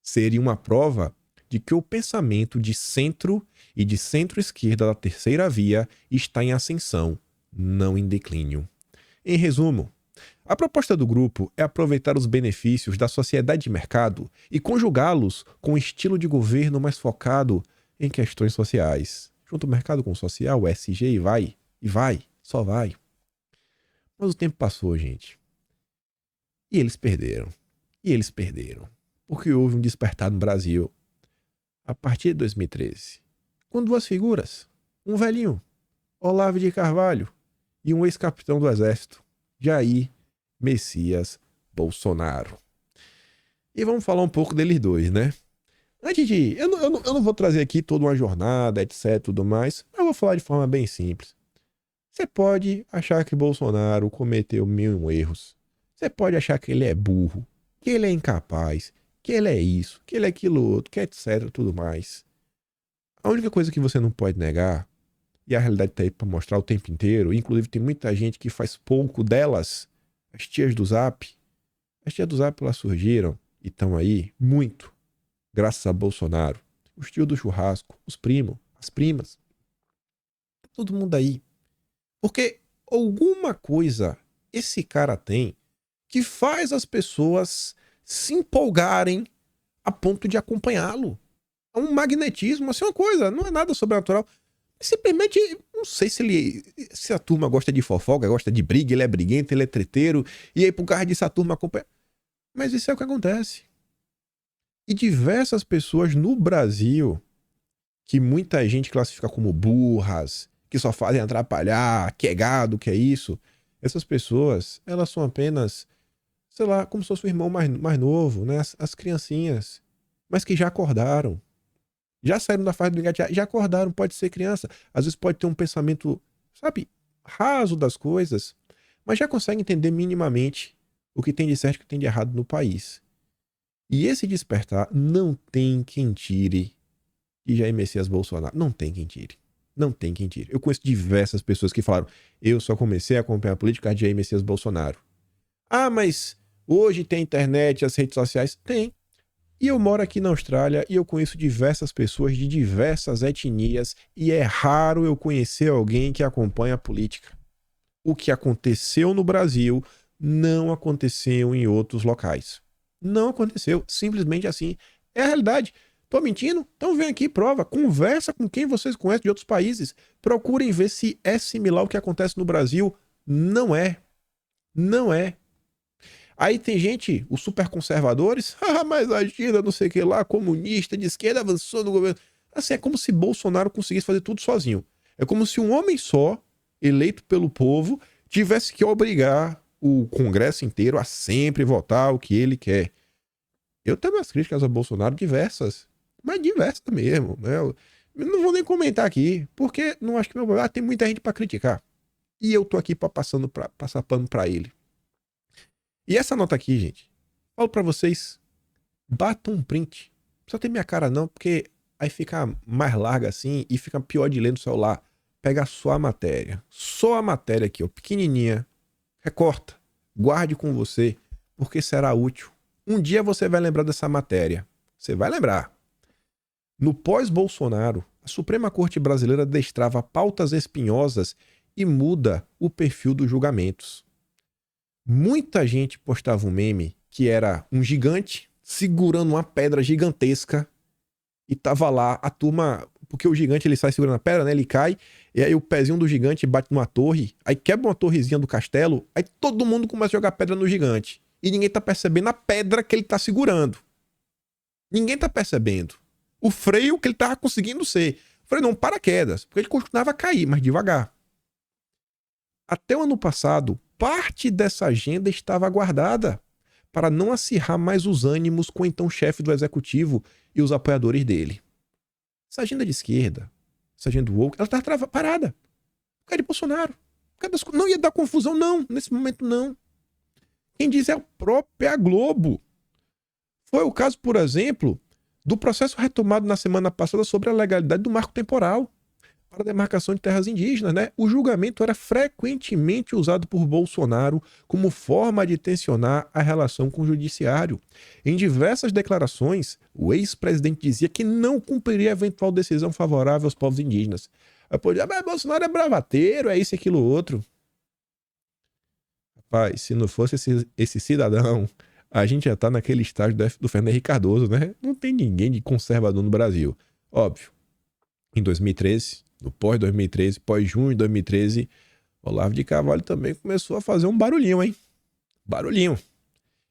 Seria uma prova de que o pensamento de centro e de centro-esquerda da terceira via está em ascensão, não em declínio. Em resumo, a proposta do grupo é aproveitar os benefícios da sociedade de mercado e conjugá-los com um estilo de governo mais focado em questões sociais. Junto o mercado com o social, o SG, só vai. Mas o tempo passou, gente. E eles perderam. Porque houve um despertar no Brasil a partir de 2013, com duas figuras. Um velhinho, Olavo de Carvalho, e um ex-capitão do Exército, Jair Messias Bolsonaro. E vamos falar um pouco deles dois, né? Antes de... Eu não vou trazer aqui toda uma jornada, etc, tudo mais, mas eu vou falar de forma bem simples. Você pode achar que Bolsonaro cometeu 1000 erros. Você pode achar que ele é burro, que ele é incapaz, que ele é isso, que ele é aquilo outro, que etc, tudo mais. A única coisa que você não pode negar, e a realidade tá aí pra mostrar o tempo inteiro, inclusive tem muita gente que faz pouco delas, as tias do Zap. As tias do Zap, elas surgiram e estão aí muito graças a Bolsonaro. Os tios do churrasco, os primos, as primas. Tá todo mundo aí. Porque alguma coisa esse cara tem que faz as pessoas se empolgarem a ponto de acompanhá-lo. É um magnetismo, assim, uma coisa, não é nada sobrenatural. Simplesmente, não sei se a turma gosta de fofoca, gosta de briga, ele é briguento, ele é treteiro, e aí por causa disso a turma acompanha. Mas isso é o que acontece. E diversas pessoas no Brasil, que muita gente classifica como burras, que só fazem atrapalhar, que é gado, que é isso. Essas pessoas, elas são apenas, sei lá, como se fosse o irmão mais novo, né? As criancinhas, mas que já acordaram. Já saíram da fase do engatear, já acordaram, pode ser criança. Às vezes pode ter um pensamento, sabe, raso das coisas, mas já consegue entender minimamente o que tem de certo e o que tem de errado no país. E esse despertar não tem quem tire de Jair Messias Bolsonaro. Não tem quem tire. Não tem quem tire. Eu conheço diversas pessoas que falaram: eu só comecei a acompanhar a política de Jair Messias Bolsonaro. Ah, mas hoje tem internet, as redes sociais? Tem. E eu moro aqui na Austrália e eu conheço diversas pessoas de diversas etnias e é raro eu conhecer alguém que acompanha a política. O que aconteceu no Brasil não aconteceu em outros locais. Não aconteceu. Simplesmente assim. É a realidade. Tô mentindo? Então vem aqui, prova. Conversa com quem vocês conhecem de outros países. Procurem ver se é similar ao que acontece no Brasil. Não é. Não é. Aí tem gente, os super conservadores, mas a China, não sei o que lá, comunista, de esquerda, avançou no governo. Assim, é como se Bolsonaro conseguisse fazer tudo sozinho. É como se um homem só, eleito pelo povo, tivesse que obrigar o Congresso inteiro a sempre votar o que ele quer. Eu tenho minhas críticas ao Bolsonaro diversas, mas diversas mesmo. Né? Eu não vou nem comentar aqui, porque não acho que meu problema. Tem muita gente para criticar. E eu tô aqui para passar pano para ele. E essa nota aqui, gente, falo pra vocês, batam um print. Não precisa ter minha cara não, porque aí fica mais larga assim e fica pior de ler no celular. Pega só a matéria. Só a matéria aqui, ó, pequenininha. Recorta. Guarde com você, porque será útil. Um dia você vai lembrar dessa matéria. Você vai lembrar. No pós-Bolsonaro, a Suprema Corte Brasileira destrava pautas espinhosas e muda o perfil dos julgamentos. Muita gente postava um meme que era um gigante segurando uma pedra gigantesca e tava lá a turma, porque o gigante ele sai segurando a pedra, né? Ele cai e aí o pezinho do gigante bate numa torre, aí quebra uma torrezinha do castelo, aí todo mundo começa a jogar pedra no gigante e ninguém tá percebendo a pedra que ele tá segurando. Ninguém tá percebendo o freio que ele tava conseguindo ser. O freio não, paraquedas, porque ele continuava a cair, mas devagar. Até o ano passado, parte dessa agenda estava guardada para não acirrar mais os ânimos com o então chefe do executivo e os apoiadores dele. Essa agenda de esquerda, essa agenda woke, ela estava parada. Por causa de Bolsonaro. Não ia dar confusão, não. Nesse momento, não. Quem diz é a própria Globo. Foi o caso, por exemplo, do processo retomado na semana passada sobre a legalidade do marco temporal para a demarcação de terras indígenas, né? O julgamento era frequentemente usado por Bolsonaro como forma de tensionar a relação com o judiciário. Em diversas declarações, o ex-presidente dizia que não cumpriria eventual decisão favorável aos povos indígenas. Aí pode dizer, mas Bolsonaro é bravateiro, é isso, aquilo, outro. Rapaz, se não fosse esse cidadão, a gente já tá naquele estágio do Fernando Henrique Cardoso, né? Não tem ninguém de conservador no Brasil. Óbvio, em 2013... no pós-2013, pós-junho de 2013, Olavo de Carvalho também começou a fazer um barulhinho, hein? Barulhinho.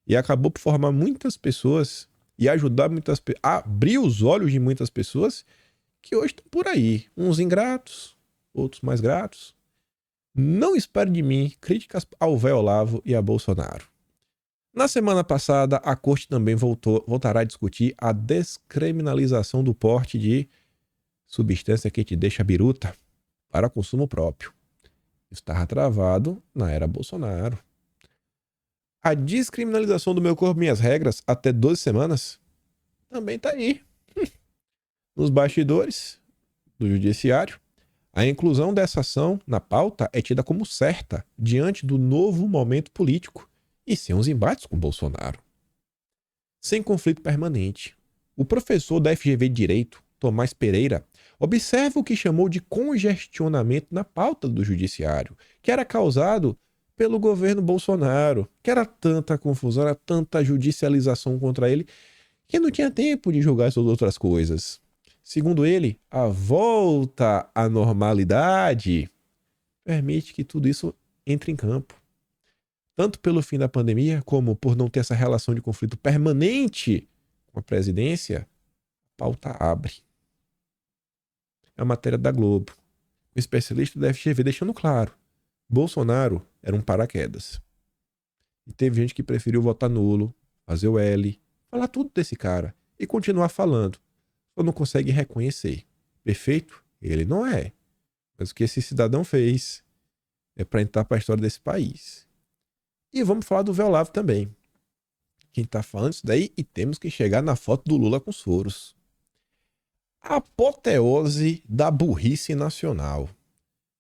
E acabou por formar muitas pessoas e ajudar muitas pessoas, abrir os olhos de muitas pessoas que hoje estão por aí. Uns ingratos, outros mais gratos. Não espere de mim críticas ao véu Olavo e a Bolsonaro. Na semana passada, a corte também voltará a discutir a descriminalização do porte de substância que te deixa biruta para consumo próprio. Estava travado na era Bolsonaro. A descriminalização do meu corpo, minhas regras, até 12 semanas, também tá aí. Nos bastidores do judiciário, a inclusão dessa ação na pauta é tida como certa diante do novo momento político e sem os embates com Bolsonaro. Sem conflito permanente, o professor da FGV de Direito, Tomás Pereira, observa o que chamou de congestionamento na pauta do judiciário, que era causado pelo governo Bolsonaro, que era tanta confusão, era tanta judicialização contra ele, que não tinha tempo de julgar essas outras coisas. Segundo ele, a volta à normalidade permite que tudo isso entre em campo. Tanto pelo fim da pandemia, como por não ter essa relação de conflito permanente com a presidência, a pauta abre. É a matéria da Globo. O especialista da FGV deixando claro, Bolsonaro era um paraquedas. E teve gente que preferiu votar nulo, fazer o L, falar tudo desse cara e continuar falando. Só não consegue reconhecer. Perfeito? Ele não é. Mas o que esse cidadão fez é para entrar para a história desse país. E vamos falar do véu Olavo também. quem tá falando isso daí, e temos que chegar na foto do Lula com os foros. A apoteose da burrice nacional.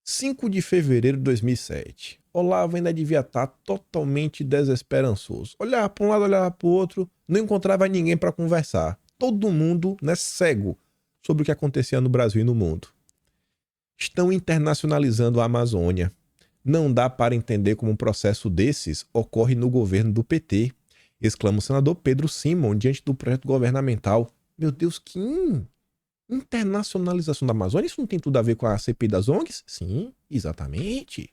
5 de fevereiro de 2007. Olavo ainda devia estar totalmente desesperançoso. Olhava para um lado, olhava para o outro, não encontrava ninguém para conversar. Todo mundo, né, cego sobre o que acontecia no Brasil e no mundo. Estão internacionalizando a Amazônia. Não dá para entender como um processo desses ocorre no governo do PT, exclama o senador Pedro Simon diante do projeto governamental. Meu Deus, que internacionalização da Amazônia? Isso não tem tudo a ver com a CPI das ONGs? Sim, exatamente.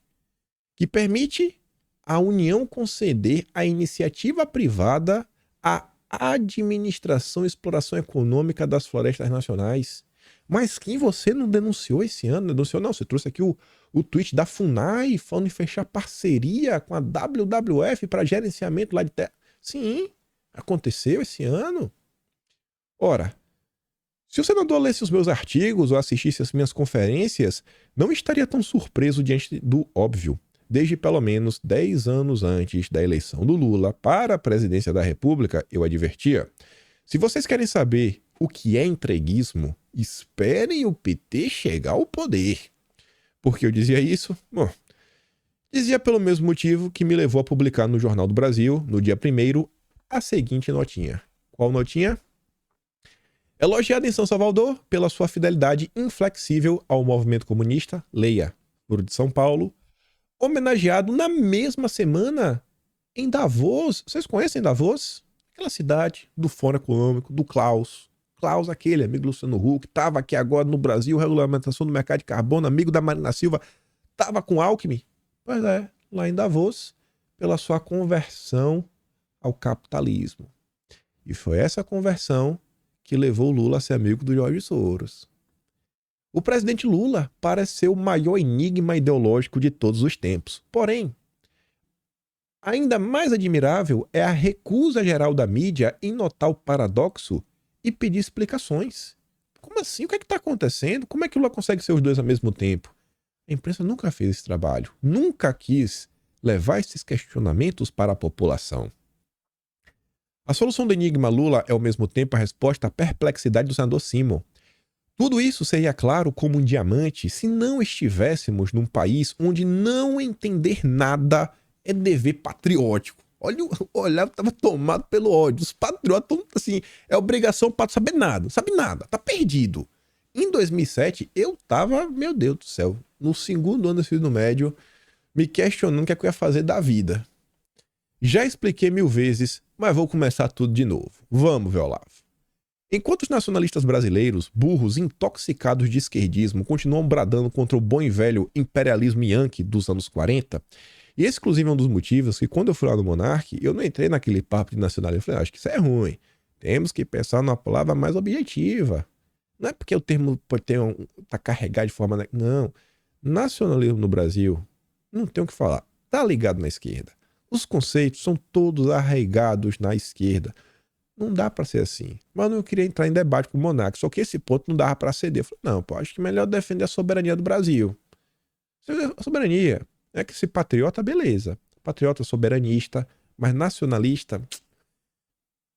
Que permite a União conceder à iniciativa privada a administração e exploração econômica das florestas nacionais. Mas quem você não denunciou esse ano? Denunciou não, você trouxe aqui o tweet da FUNAI falando em fechar parceria com a WWF para gerenciamento lá de terra. Sim, aconteceu esse ano. Ora, se o senador lesse os meus artigos ou assistisse às minhas conferências, não estaria tão surpreso diante do óbvio. Desde pelo menos 10 anos antes da eleição do Lula para a presidência da República, eu advertia: se vocês querem saber o que é entreguismo, esperem o PT chegar ao poder. Por que eu dizia isso? Bom, dizia pelo mesmo motivo que me levou a publicar no Jornal do Brasil, no dia 1º, a seguinte notinha. Qual notinha? Elogiado em São Salvador pela sua fidelidade inflexível ao movimento comunista, leia, Foro de São Paulo, homenageado na mesma semana em Davos. Vocês conhecem Davos? Aquela cidade do Fórum Econômico, do Klaus. Klaus, aquele amigo do Luciano Huck, estava aqui agora no Brasil, regulamentação do mercado de carbono, amigo da Marina Silva, estava com Alckmin. Pois é, lá em Davos, pela sua conversão ao capitalismo. E foi essa conversão que levou o Lula a ser amigo do Jorge Soros. O presidente Lula parece ser o maior enigma ideológico de todos os tempos. Porém, ainda mais admirável é a recusa geral da mídia em notar o paradoxo e pedir explicações. Como assim? O que é que está acontecendo? Como é que o Lula consegue ser os dois ao mesmo tempo? A imprensa nunca fez esse trabalho, nunca quis levar esses questionamentos para a população. A solução do enigma Lula é ao mesmo tempo a resposta à perplexidade do senador Simon. Tudo isso seria claro como um diamante se não estivéssemos num país onde não entender nada é dever patriótico. Olha, o Olavo estava tomado pelo ódio. Os patriotas estão assim, é obrigação para saber nada, não sabe nada, tá perdido. Em 2007, eu tava, meu Deus do céu, no segundo ano do ensino médio, me questionando o que é que eu ia fazer da vida. Já expliquei 1000 vezes, mas vou começar tudo de novo. Vamos ver, Olavo. Enquanto os nacionalistas brasileiros, burros intoxicados de esquerdismo, continuam bradando contra o bom e velho imperialismo yankee dos anos 40, e esse, inclusive, é um dos motivos que, quando eu fui lá no Monark, eu não entrei naquele papo de nacionalismo. Eu falei, acho que isso é ruim. Temos que pensar numa palavra mais objetiva. Não é porque o termo pode ter tá carregado de forma... Não. Nacionalismo no Brasil, não tem o que falar. Tá ligado na esquerda. Os conceitos são todos arraigados na esquerda. Não dá para ser assim. Mas eu não queria entrar em debate com o Monark, só que esse ponto não dava para ceder. Eu falei, não, pô, acho que é melhor defender a soberania do Brasil. A soberania é que esse patriota, beleza. Patriota soberanista, mas nacionalista,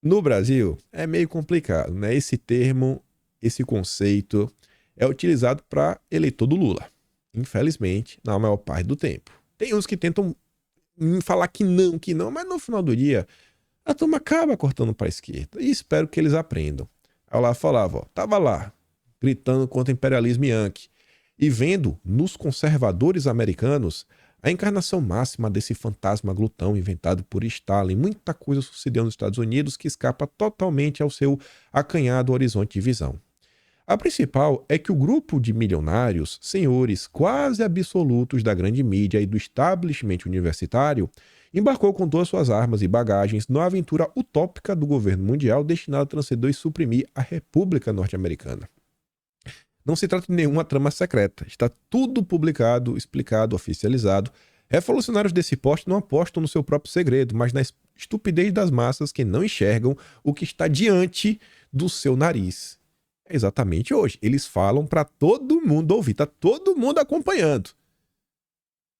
no Brasil, é meio complicado, né? Esse termo, esse conceito é utilizado para eleitor do Lula. Infelizmente, na maior parte do tempo. Tem uns que tentam falar que não, mas no final do dia, a turma acaba cortando para a esquerda. E espero que eles aprendam. Aí lá falava, ó, tava lá, gritando contra o imperialismo yankee, e vendo nos conservadores americanos a encarnação máxima desse fantasma glutão inventado por Stalin. Muita coisa sucedeu nos Estados Unidos que escapa totalmente ao seu acanhado horizonte de visão. A principal é que o grupo de milionários, senhores quase absolutos da grande mídia e do establishment universitário, embarcou com todas suas armas e bagagens numa aventura utópica do governo mundial destinada a transcender e suprimir a República Norte-Americana. Não se trata de nenhuma trama secreta. Está tudo publicado, explicado, oficializado. Revolucionários desse poste não apostam no seu próprio segredo, mas na estupidez das massas que não enxergam o que está diante do seu nariz. É exatamente hoje. Eles falam para todo mundo ouvir. Está todo mundo acompanhando.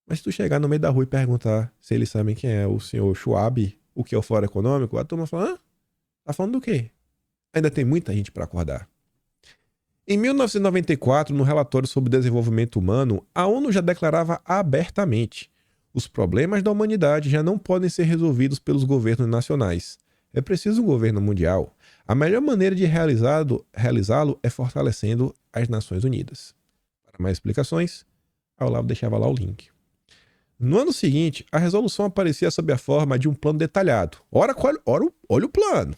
Mas se tu chegar no meio da rua e perguntar se eles sabem quem é o senhor Schwab o que é o Fórum Econômico, a turma fala, tá falando do quê? Ainda tem muita gente para acordar. Em 1994, no relatório sobre desenvolvimento humano, a ONU já declarava abertamente: os problemas da humanidade já não podem ser resolvidos pelos governos nacionais. É preciso um governo mundial. A melhor maneira de realizá-lo é fortalecendo as Nações Unidas. Para mais explicações, a Olavo deixava lá o link. No ano seguinte, a resolução aparecia sob a forma de um plano detalhado. Olha o plano.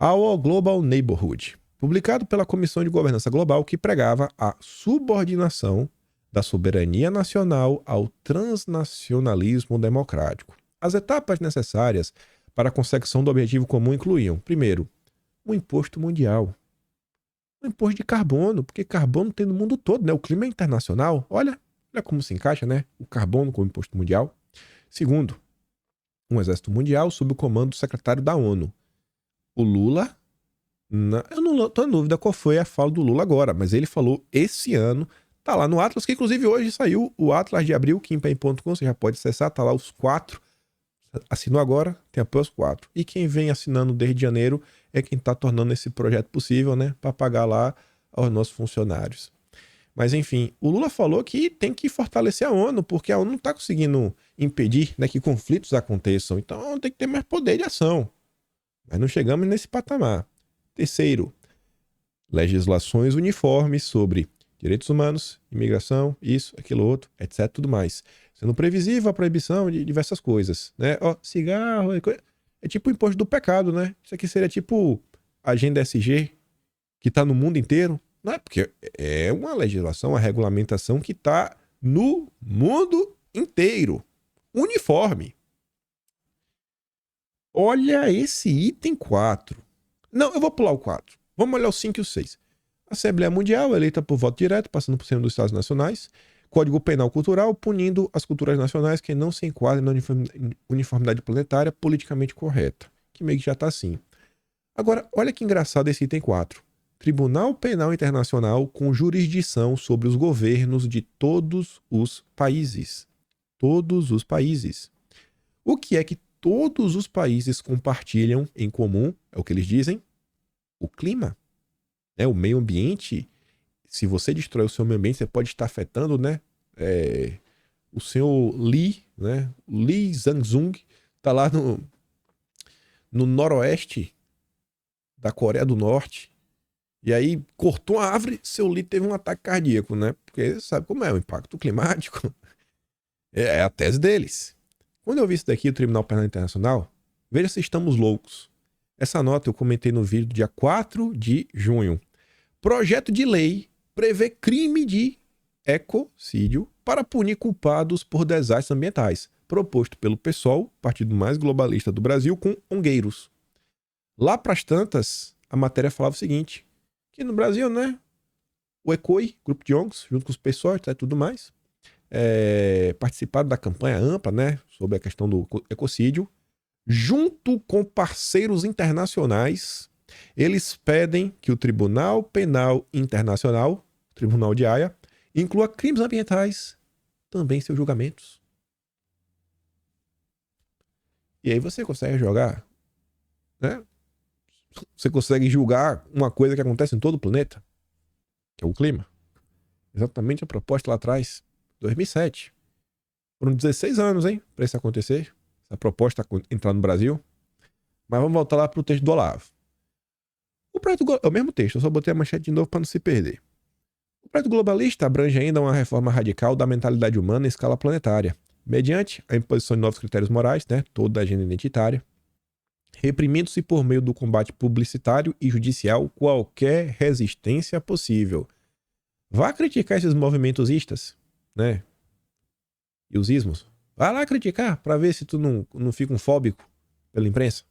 Our Global Neighborhood, publicado pela Comissão de Governança Global, que pregava a subordinação da soberania nacional ao transnacionalismo democrático. As etapas necessárias para a consecução do objetivo comum incluíam, primeiro, um imposto mundial. Um imposto de carbono, porque carbono tem no mundo todo, né? O clima é internacional. Olha como se encaixa, né? O carbono com o imposto mundial. Segundo, um exército mundial sob o comando do secretário da ONU. O Lula, eu não estou em dúvida qual foi a fala do Lula agora, mas ele falou esse ano, tá lá no Atlas, que inclusive hoje saiu o Atlas de abril, kimpen.com, você já pode acessar, tá lá os 4. Assinou agora, tem apoio aos 4. E quem vem assinando desde janeiro é quem está tornando esse projeto possível, né? Para pagar lá aos nossos funcionários. Mas enfim, o Lula falou que tem que fortalecer a ONU, porque a ONU não está conseguindo impedir, né, que conflitos aconteçam. Então tem que ter mais poder de ação. Mas não chegamos nesse patamar. Terceiro, legislações uniformes sobre direitos humanos, imigração, isso, aquilo outro, etc, tudo mais. Sendo previsível a proibição de diversas coisas, né? Ó, cigarro, é tipo o imposto do pecado, né? Isso aqui seria tipo a agenda SG, que está no mundo inteiro. Não é porque é uma legislação, uma regulamentação que está no mundo inteiro. Uniforme. Olha esse item 4. Não, eu vou pular o 4. Vamos olhar o 5 e o 6. Assembleia Mundial, eleita por voto direto, passando por cima dos Estados Nacionais. Código Penal Cultural, punindo as culturas nacionais que não se enquadrem na uniformidade planetária politicamente correta. Que meio que já está assim. Agora, olha que engraçado esse item 4. Tribunal Penal Internacional com jurisdição sobre os governos de todos os países. Todos os países. O que é que todos os países compartilham em comum? É o que eles dizem. O clima. O meio ambiente. Se você destrói o seu meio ambiente, você pode estar afetando, né? O senhor Lee, né? Lee Zhangzung, está lá no noroeste da Coreia do Norte. E aí cortou a árvore, seu Lee teve um ataque cardíaco, né? Porque sabe como é o impacto climático. É a tese deles. Quando eu vi isso daqui, o Tribunal Penal Internacional, veja se estamos loucos. Essa nota eu comentei no vídeo do dia 4 de junho. Projeto de lei prevê crime de ecocídio para punir culpados por desastres ambientais, proposto pelo PSOL, partido mais globalista do Brasil, com ongueiros. Lá pras tantas, a matéria falava o seguinte, que no Brasil, né, o ECOI, grupo de ONGs, junto com os PSOL e tudo mais, participaram da campanha ampla, né, sobre a questão do ecocídio, junto com parceiros internacionais. Eles pedem que o Tribunal Penal Internacional, Tribunal de Haia, inclua crimes ambientais também em seus julgamentos. E aí você consegue jogar, né? Você consegue julgar uma coisa que acontece em todo o planeta, que é o clima. Exatamente a proposta lá atrás, 2007. Foram 16 anos, hein, para isso acontecer. Essa proposta entrar no Brasil. Mas vamos voltar lá para o texto do Olavo. O projeto é o mesmo texto, eu só botei a manchete de novo para não se perder. O projeto globalista abrange ainda uma reforma radical da mentalidade humana em escala planetária, mediante a imposição de novos critérios morais, né, toda a agenda identitária, reprimindo-se por meio do combate publicitário e judicial qualquer resistência possível. Vá criticar esses movimentosistas, né, e os ismos. Vá lá criticar para ver se tu não fica um fóbico pela imprensa.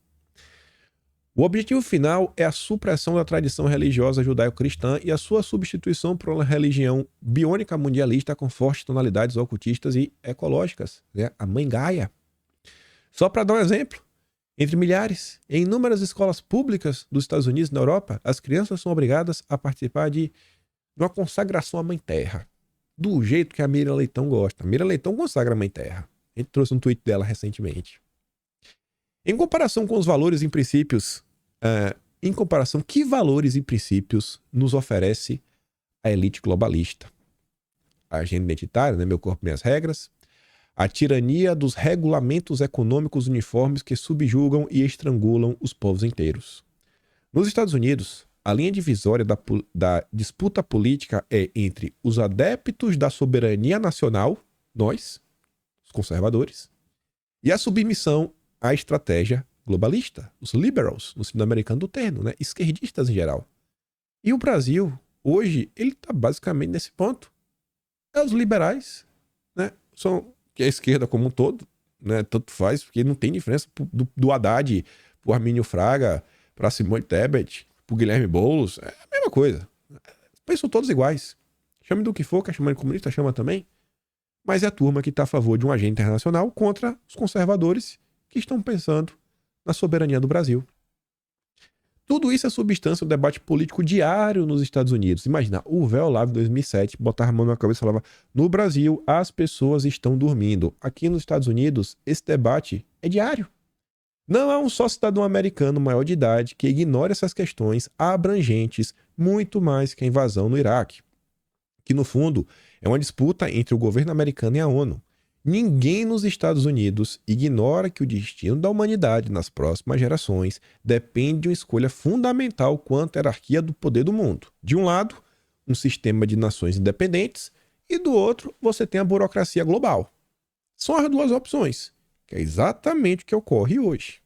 O objetivo final é a supressão da tradição religiosa judaico-cristã e a sua substituição por uma religião biônica mundialista com fortes tonalidades ocultistas e ecológicas, né? A Mãe Gaia. Só para dar um exemplo, entre milhares, em inúmeras escolas públicas dos Estados Unidos e na Europa, as crianças são obrigadas a participar de uma consagração à Mãe Terra, do jeito que a Miriam Leitão gosta. A Miriam Leitão consagra a Mãe Terra. A gente trouxe um tweet dela recentemente. Em comparação com os valores e princípios, que valores e princípios nos oferece a elite globalista? A agenda identitária, né? Meu corpo, minhas regras. A tirania dos regulamentos econômicos uniformes que subjugam e estrangulam os povos inteiros. Nos Estados Unidos, a linha divisória da disputa política é entre os adeptos da soberania nacional, nós, os conservadores, e a submissão à estratégia globalista, os liberals, no sentido americano do termo, né? Esquerdistas em geral. E o Brasil, hoje, ele está basicamente nesse ponto. É os liberais, né? São que é a esquerda como um todo, né? Tanto faz, porque não tem diferença do Haddad pro Armínio Fraga, para Simone Tebet, pro Guilherme Boulos, é a mesma coisa. Pensam todos iguais. Chame do que for, quer chamar de comunista, chama também. Mas é a turma que está a favor de um agente internacional contra os conservadores que estão pensando na soberania do Brasil. Tudo isso é substância do debate político diário nos Estados Unidos. Imagina, o véu lá em 2007 botava a mão na cabeça e falava: no Brasil, as pessoas estão dormindo. Aqui nos Estados Unidos, esse debate é diário. Não há um só cidadão americano maior de idade que ignore essas questões abrangentes muito mais que a invasão no Iraque, que no fundo é uma disputa entre o governo americano e a ONU. Ninguém nos Estados Unidos ignora que o destino da humanidade nas próximas gerações depende de uma escolha fundamental quanto à hierarquia do poder do mundo. De um lado, um sistema de nações independentes e do outro, você tem a burocracia global. São as duas opções, que é exatamente o que ocorre hoje.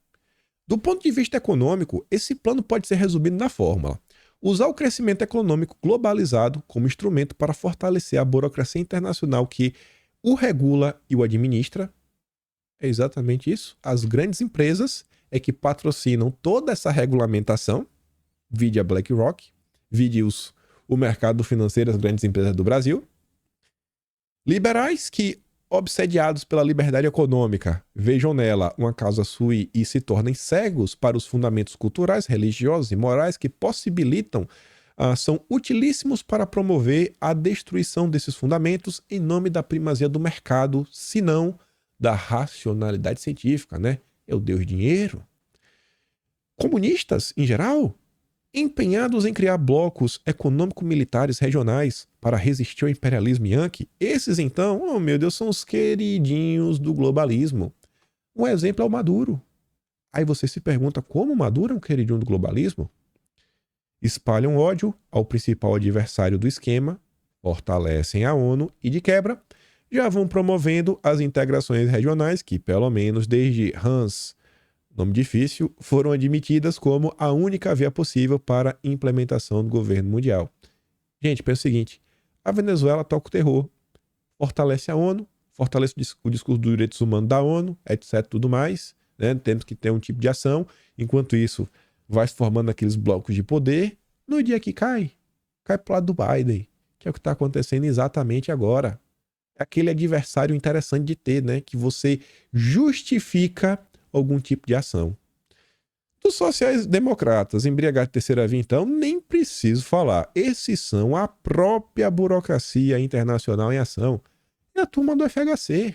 Do ponto de vista econômico, esse plano pode ser resumido na fórmula: usar o crescimento econômico globalizado como instrumento para fortalecer a burocracia internacional que o regula e o administra. É exatamente isso. As grandes empresas é que patrocinam toda essa regulamentação, vide a BlackRock, vide o mercado financeiro, as grandes empresas do Brasil. Liberais que, obsediados pela liberdade econômica, vejam nela uma causa sui e se tornem cegos para os fundamentos culturais, religiosos e morais que possibilitam, são utilíssimos para promover a destruição desses fundamentos em nome da primazia do mercado, se não da racionalidade científica, né? É o Deus dinheiro. Comunistas, em geral, empenhados em criar blocos econômico-militares regionais para resistir ao imperialismo yankee, esses então, oh meu Deus, são os queridinhos do globalismo. Um exemplo é o Maduro. Aí você se pergunta como o Maduro é um queridinho do globalismo? Espalham ódio ao principal adversário do esquema, fortalecem a ONU e, de quebra, já vão promovendo as integrações regionais que, pelo menos desde Hans, nome difícil, foram admitidas como a única via possível para a implementação do governo mundial. Gente, pensa o seguinte: a Venezuela toca o terror, fortalece a ONU, fortalece o discurso dos direitos humanos da ONU, etc, tudo mais, né? Temos que ter um tipo de ação. Enquanto isso, vai se formando aqueles blocos de poder. No dia que cai pro lado do Biden, que é o que está acontecendo exatamente agora. É aquele adversário interessante de ter, né? Que você justifica algum tipo de ação. Dos sociais-democratas, embriagados de terceira via, então, nem preciso falar. Esses são a própria burocracia internacional em ação. E a turma do FHC.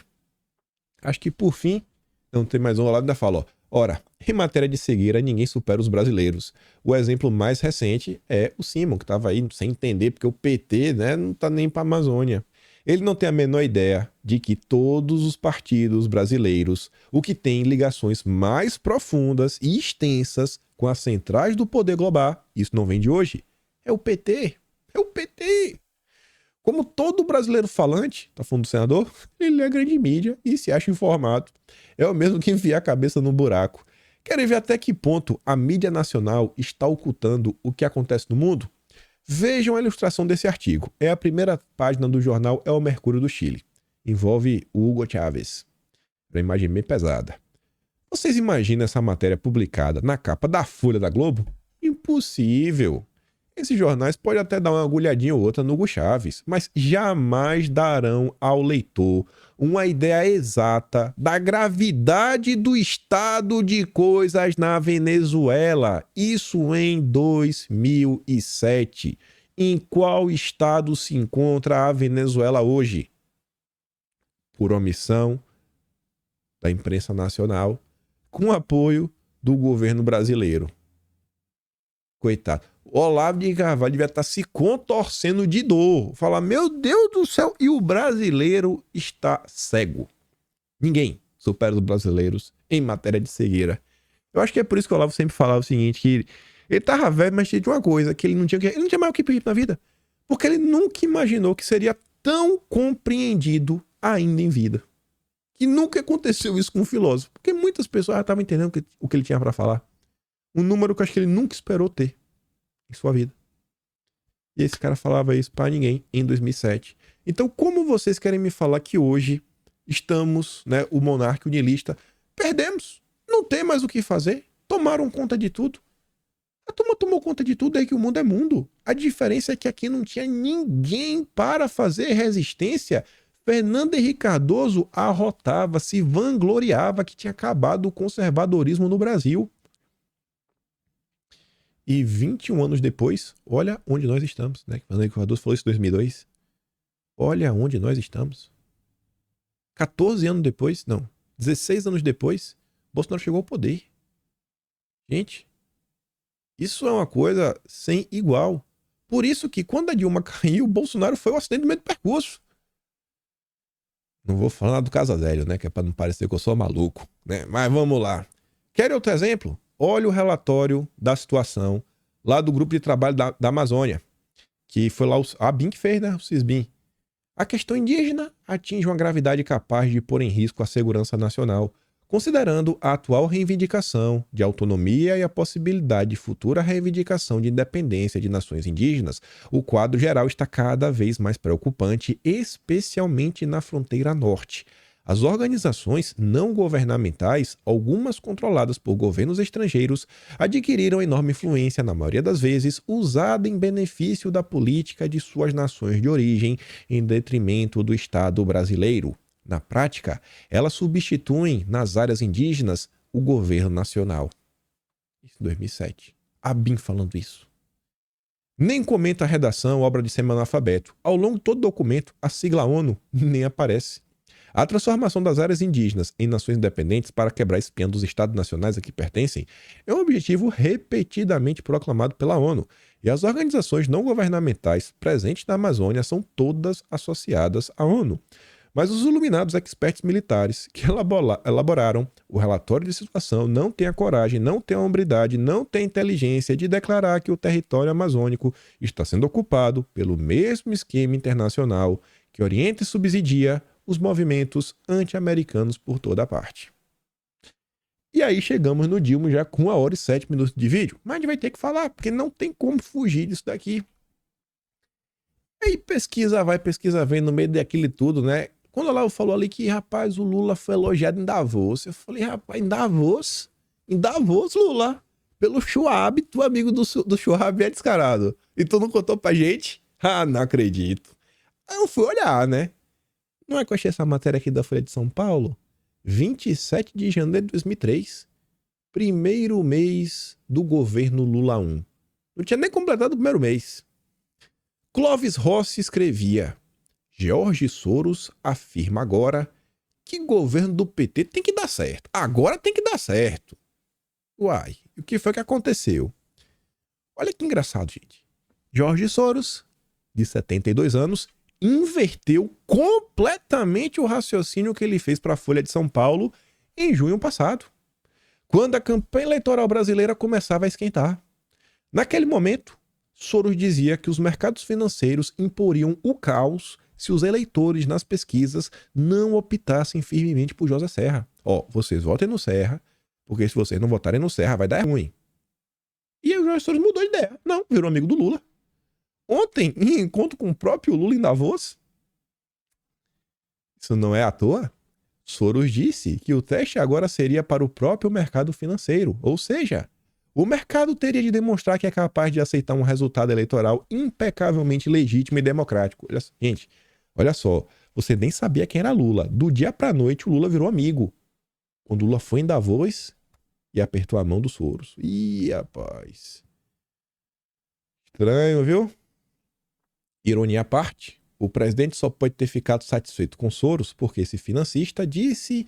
Acho que, por fim, não tem mais um ao lado, ainda fala, ó. Ora, em matéria de cegueira, ninguém supera os brasileiros. O exemplo mais recente é o Simon, que estava aí sem entender, porque o PT, né, não está nem para a Amazônia. Ele não tem a menor ideia de que todos os partidos brasileiros, o que tem ligações mais profundas e extensas com as centrais do poder global, isso não vem de hoje, é o PT. É o PT. Como todo brasileiro falante, tá falando do senador, ele é grande mídia e se acha informado. É o mesmo que enfiar a cabeça no buraco. Querem ver até que ponto a mídia nacional está ocultando o que acontece no mundo? Vejam a ilustração desse artigo. É a primeira página do jornal El Mercurio do Chile. Envolve o Hugo Chávez. Uma imagem bem pesada. Vocês imaginam essa matéria publicada na capa da Folha da Globo? Impossível. Esses jornais podem até dar uma agulhadinha ou outra no Hugo Chávez, mas jamais darão ao leitor uma ideia exata da gravidade do estado de coisas na Venezuela. Isso em 2007. Em qual estado se encontra a Venezuela hoje? Por omissão da imprensa nacional, com apoio do governo brasileiro. Coitado. O Olavo de Carvalho devia estar se contorcendo de dor. Falar, meu Deus do céu, e o brasileiro está cego. Ninguém supera os brasileiros em matéria de cegueira. Eu acho que é por isso que o Olavo sempre falava o seguinte, que ele tava velho, mas tinha uma coisa, que ele não tinha mais o que pedir na vida. Porque ele nunca imaginou que seria tão compreendido ainda em vida. Que nunca aconteceu isso com um filósofo. Porque muitas pessoas já estavam entendendo o que ele tinha para falar. Um número que eu acho que ele nunca esperou ter em sua vida. E esse cara falava isso para ninguém em 2007. Então, como vocês querem me falar que hoje estamos, né, o monarca unilista, perdemos. Não tem mais o que fazer. Tomaram conta de tudo. A turma tomou conta de tudo aí que o mundo é mundo. A diferença é que aqui não tinha ninguém para fazer resistência. Fernando Henrique Cardoso arrotava, se vangloriava que tinha acabado o conservadorismo no Brasil. E 21 anos depois, olha onde nós estamos, né? Fernando Henrique Cardoso falou isso em 2002. Olha onde nós estamos. 14 anos depois, não, 16 anos depois, Bolsonaro chegou ao poder. Gente, isso é uma coisa sem igual. Por isso que quando a Dilma caiu, o Bolsonaro foi o acidente do meio do percurso. Não vou falar do Casazélio, né? Que é para não parecer que eu sou maluco, né? Mas vamos lá. Querem outro exemplo? Olha o relatório da situação lá do grupo de trabalho da Amazônia, que foi lá a ABIN que fez, né? O CISBIN. A questão indígena atinge uma gravidade capaz de pôr em risco a segurança nacional, considerando a atual reivindicação de autonomia e a possibilidade de futura reivindicação de independência de nações indígenas. O quadro geral está cada vez mais preocupante, especialmente na fronteira norte. As organizações não governamentais, algumas controladas por governos estrangeiros, adquiriram enorme influência, na maioria das vezes, usada em benefício da política de suas nações de origem, em detrimento do Estado brasileiro. Na prática, elas substituem, nas áreas indígenas, o governo nacional. Isso em 2007. A ABIN falando isso. Nem comenta a redação, obra de semi-analfabeto. Ao longo de todo o documento, a sigla ONU nem aparece. A transformação das áreas indígenas em nações independentes para quebrar a espinha dos estados nacionais a que pertencem é um objetivo repetidamente proclamado pela ONU, e as organizações não governamentais presentes na Amazônia são todas associadas à ONU. Mas os iluminados experts militares que elaboraram o relatório de situação não têm a coragem, não têm a hombridade, não têm a inteligência de declarar que o território amazônico está sendo ocupado pelo mesmo esquema internacional que orienta e subsidia os movimentos anti-americanos por toda a parte. E aí chegamos no Dilma já com 1 hora e 7 minutos de vídeo. Mas a gente vai ter que falar, porque não tem como fugir disso daqui. Aí pesquisa vai, pesquisa vem no meio daquilo tudo, né? Quando ela falou ali que, rapaz, o Lula foi elogiado em Davos. Eu falei, rapaz, em Davos? Em Davos, Lula? Pelo Schwab, tu amigo do Schwab é descarado. E tu não contou pra gente? Ah, não acredito. Aí eu fui olhar, né? Não é que eu achei essa matéria aqui da Folha de São Paulo? 27 de janeiro de 2003. Primeiro mês do governo Lula 1. Não tinha nem completado o primeiro mês. Clóvis Rossi escrevia: Jorge Soros afirma agora que governo do PT tem que dar certo. Agora tem que dar certo. Uai, o que foi que aconteceu? Olha que engraçado, gente. Jorge Soros, de 72 anos, inverteu completamente o raciocínio que ele fez para a Folha de São Paulo em junho passado, quando a campanha eleitoral brasileira começava a esquentar. Naquele momento, Soros dizia que os mercados financeiros imporiam o caos se os eleitores nas pesquisas não optassem firmemente por José Serra. Vocês votem no Serra, porque se vocês não votarem no Serra vai dar ruim. E aí o Jorge Soros mudou de ideia. Não, virou amigo do Lula. Ontem, em encontro com o próprio Lula em Davos, isso não é à toa, Soros disse que o teste agora seria para o próprio mercado financeiro, ou seja, o mercado teria de demonstrar que é capaz de aceitar um resultado eleitoral impecavelmente legítimo e democrático. Gente, olha só, você nem sabia quem era Lula. Do dia pra noite o Lula virou amigo. Quando o Lula foi em Davos e apertou a mão do Soros. Ih, rapaz. Estranho, viu? Ironia à parte, o presidente só pode ter ficado satisfeito com Soros porque esse financista disse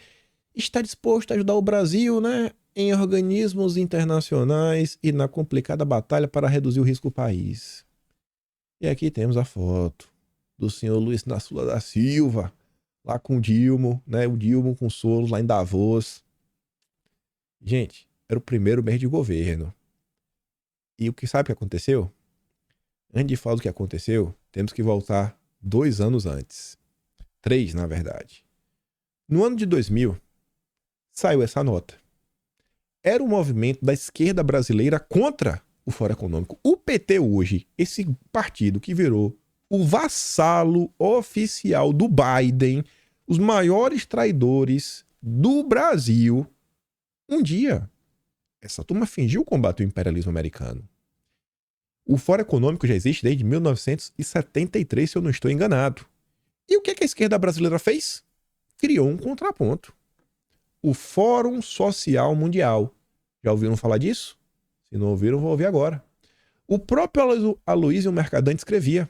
está disposto a ajudar o Brasil, né, em organismos internacionais e na complicada batalha para reduzir o risco do país. E aqui temos a foto do senhor Luiz Inácio Lula da Silva, lá com o Dilma, né, o Dilma com Soros lá em Davos. Gente, era o primeiro mês de governo. E o que sabe o que aconteceu? Antes de falar do que aconteceu, temos que voltar 2 anos antes. 3, na verdade. No ano de 2000, saiu essa nota. Era o movimento da esquerda brasileira contra o Fórum Econômico. O PT hoje, esse partido que virou o vassalo oficial do Biden, os maiores traidores do Brasil, um dia, essa turma fingiu combater o imperialismo americano. O Fórum Econômico já existe desde 1973, se eu não estou enganado. E o que a esquerda brasileira fez? Criou um contraponto. O Fórum Social Mundial. Já ouviram falar disso? Se não ouviram, vou ouvir agora. O próprio Aloysio Mercadante escrevia,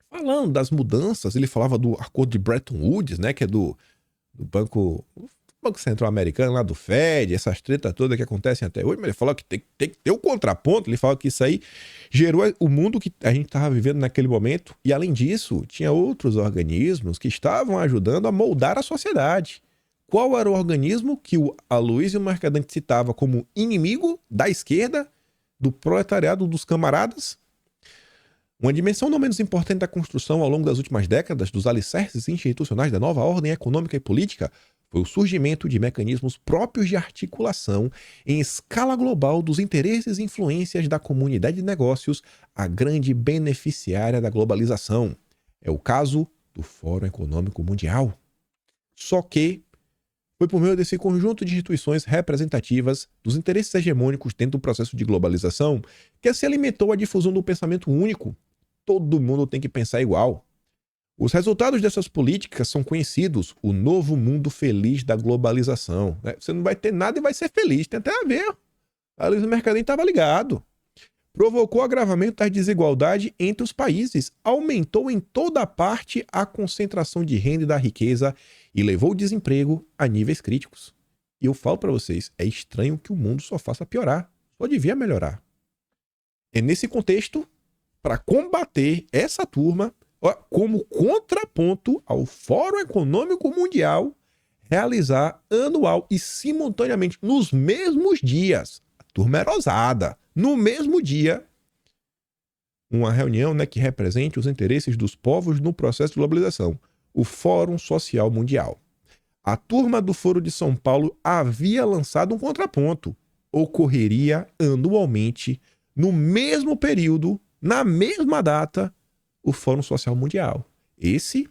falando das mudanças. Ele falava do acordo de Bretton Woods, né, que é do Banco Central Americano, lá do Fed, essas tretas todas que acontecem até hoje, mas ele falou que tem que ter o contraponto. Ele falou que isso aí gerou o mundo que a gente estava vivendo naquele momento. E além disso, tinha outros organismos que estavam ajudando a moldar a sociedade. Qual era o organismo que o Aloysio Mercadante citava como inimigo da esquerda, do proletariado, dos camaradas? Uma dimensão não menos importante da construção ao longo das últimas décadas dos alicerces institucionais da nova ordem econômica e política foi o surgimento de mecanismos próprios de articulação em escala global dos interesses e influências da comunidade de negócios, a grande beneficiária da globalização. É o caso do Fórum Econômico Mundial. Só que foi por meio desse conjunto de instituições representativas dos interesses hegemônicos dentro do processo de globalização que se alimentou a difusão do pensamento único. Todo mundo tem que pensar igual. Os resultados dessas políticas são conhecidos, o novo mundo feliz da globalização. Você não vai ter nada e vai ser feliz, tem até a ver. A Luiz Mercadante estava ligado. Provocou agravamento da desigualdade entre os países, aumentou em toda parte a concentração de renda e da riqueza e levou o desemprego a níveis críticos. E eu falo para vocês, é estranho que o mundo só faça piorar, só devia melhorar. É nesse contexto, para combater essa turma, como contraponto ao Fórum Econômico Mundial, realizar anual e simultaneamente nos mesmos dias, a turma era ousada, no mesmo dia, uma reunião, né, que represente os interesses dos povos no processo de globalização, o Fórum Social Mundial. A turma do Foro de São Paulo havia lançado um contraponto. Ocorreria anualmente, no mesmo período, na mesma data, o Fórum Social Mundial. Esse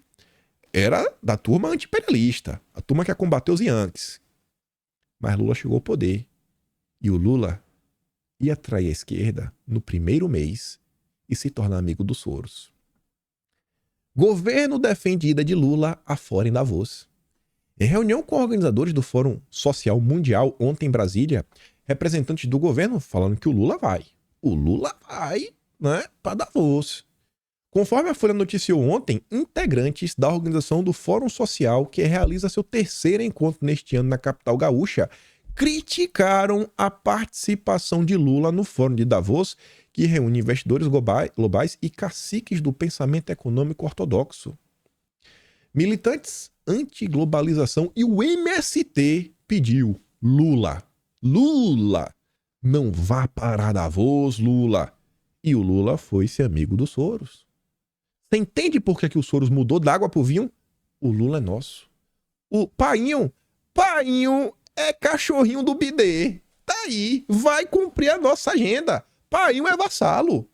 era da turma anti-imperialista, a turma que ia combater os Yankees. Mas Lula chegou ao poder. E o Lula ia trair a esquerda no primeiro mês e se tornar amigo dos Soros. Governo defende ida de Lula a fora em Davos. Em reunião com organizadores do Fórum Social Mundial ontem em Brasília, representantes do governo falando que o Lula vai. O Lula vai, né, para Davos. Conforme a Folha noticiou ontem, integrantes da organização do Fórum Social, que realiza seu terceiro encontro neste ano na capital gaúcha, criticaram a participação de Lula no Fórum de Davos, que reúne investidores globais e caciques do pensamento econômico ortodoxo. Militantes anti-globalização e o MST pediu: Lula, não vá para Davos, Lula. E o Lula foi-se amigo dos Soros. Você entende por que o Soros mudou da água pro vinho? O Lula é nosso. O Painho é cachorrinho do bidê. Tá aí, vai cumprir a nossa agenda. Painho é vassalo.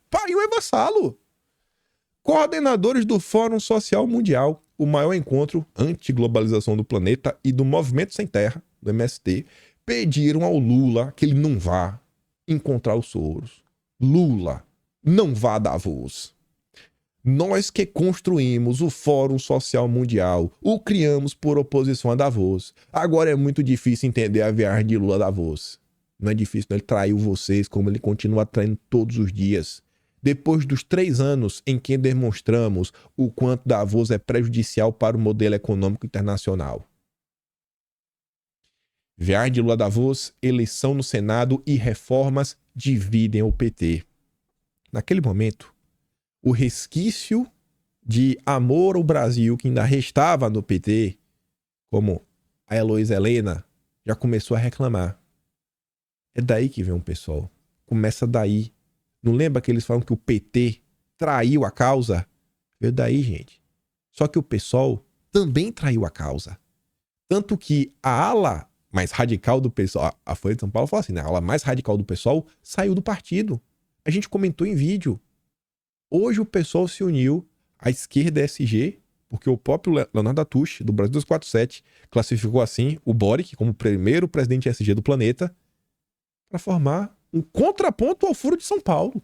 Coordenadores do Fórum Social Mundial, o maior encontro anti-globalização do planeta e do Movimento Sem Terra, do MST, pediram ao Lula que ele não vá encontrar os Soros. Lula, não vá a Davos. Nós que construímos o Fórum Social Mundial, o criamos por oposição a Davos. Agora é muito difícil entender a viagem de Lula a Davos. Não é difícil, não. Ele traiu vocês como ele continua traindo todos os dias. Depois dos 3 anos em que demonstramos o quanto Davos é prejudicial para o modelo econômico internacional. Viagem de Lula a Davos, eleição no Senado e reformas dividem o PT. Naquele momento, o resquício de amor ao Brasil que ainda restava no PT, como a Heloísa Helena, já começou a reclamar. É daí que vem o pessoal. Começa daí. Não lembra que eles falam que o PT traiu a causa? Veio daí, gente. Só que o PSOL também traiu a causa. Tanto que a ala mais radical do PSOL, a Folha de São Paulo fala assim, né? A ala mais radical do PSOL saiu do partido. A gente comentou em vídeo. Hoje o PSOL se uniu à esquerda SG, porque o próprio Leonardo Atush, do Brasil 247, classificou assim o Boric como o primeiro presidente SG do planeta, para formar um contraponto ao Foro de São Paulo.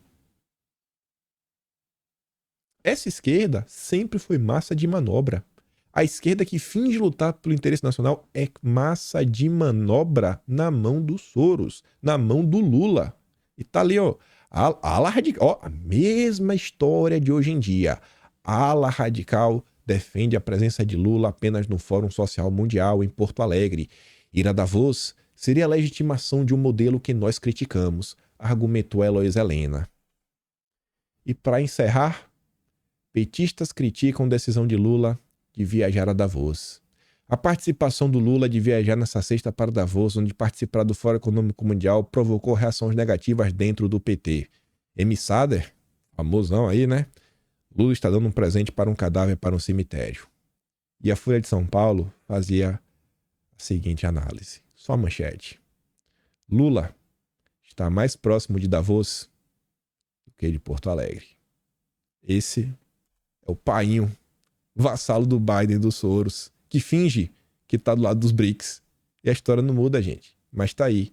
Essa esquerda sempre foi massa de manobra. A esquerda que finge lutar pelo interesse nacional é massa de manobra na mão do Soros, na mão do Lula. E tá ali, ó, a ala radical, ó, a mesma história de hoje em dia. A ala radical defende a presença de Lula apenas no Fórum Social Mundial em Porto Alegre. Ir a Davos seria a legitimação de um modelo que nós criticamos, argumentou Heloísa Helena. E para encerrar, petistas criticam decisão de Lula de viajar a Davos. A participação do Lula de viajar nessa sexta para Davos, onde participar do Fórum Econômico Mundial, provocou reações negativas dentro do PT. M. Sader, famosão aí, né? Lula está dando um presente para um cadáver para um cemitério. E a Folha de São Paulo fazia a seguinte análise. Só a manchete. Lula está mais próximo de Davos do que de Porto Alegre. Esse é o painho, vassalo do Biden e do Soros, que finge que tá do lado dos BRICS. E a história não muda, gente. Mas tá aí.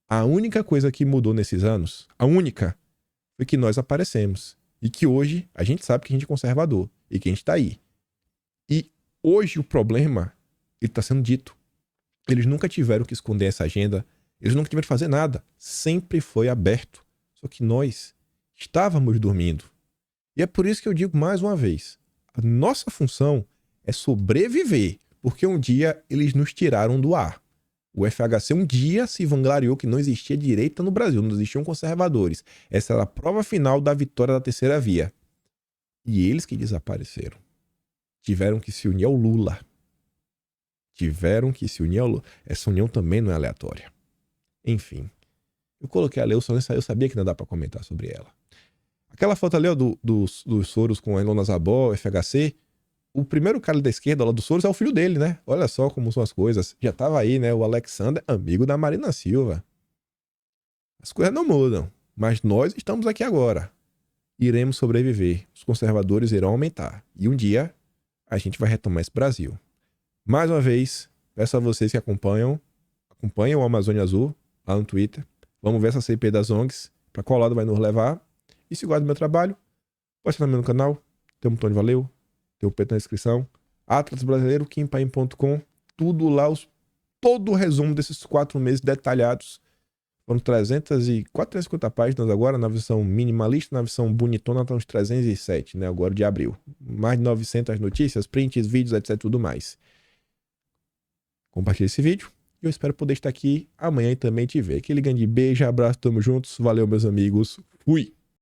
A única coisa que mudou nesses anos, a única, foi que nós aparecemos. E que hoje a gente sabe que a gente é conservador. E que a gente tá aí. E hoje o problema, ele tá sendo dito. Eles nunca tiveram que esconder essa agenda. Eles nunca tiveram que fazer nada. Sempre foi aberto. Só que nós estávamos dormindo. E é por isso que eu digo mais uma vez. A nossa função é sobreviver. Porque um dia eles nos tiraram do ar. O FHC um dia se vangloriou que não existia direita no Brasil. Não existiam conservadores. Essa era a prova final da vitória da terceira via. E eles que desapareceram. Tiveram que se unir ao Lula. Tiveram que se unir ao Lula. Essa união também não é aleatória. Enfim. Eu coloquei a ler, eu sabia que não dá pra comentar sobre ela. Aquela foto ali, ó, dos Soros com a Ilona Zabó, FHC. O primeiro cara da esquerda, lá do Soros, é o filho dele, né? Olha só como são as coisas. Já tava aí, né? O Alexander, amigo da Marina Silva. As coisas não mudam. Mas nós estamos aqui agora. Iremos sobreviver. Os conservadores irão aumentar. E um dia, a gente vai retomar esse Brasil. Mais uma vez, peço a vocês que acompanhem o Amazônia Azul lá no Twitter. Vamos ver essa CP das ONGs, para qual lado vai nos levar. E se gosta do meu trabalho, pode estar no meu canal, tem um botão de valeu, tem um peito na descrição. Atlas Brasileiro, kimpaim.com, tudo lá, todo o resumo desses 4 meses detalhados. Foram 450 páginas agora, na versão minimalista, na versão bonitona, estão uns 307, né, agora de abril. Mais de 900 notícias, prints, vídeos, etc, tudo mais. Compartilhe esse vídeo e eu espero poder estar aqui amanhã e também te ver. Aquele grande beijo, abraço, tamo juntos. Valeu, meus amigos. Fui!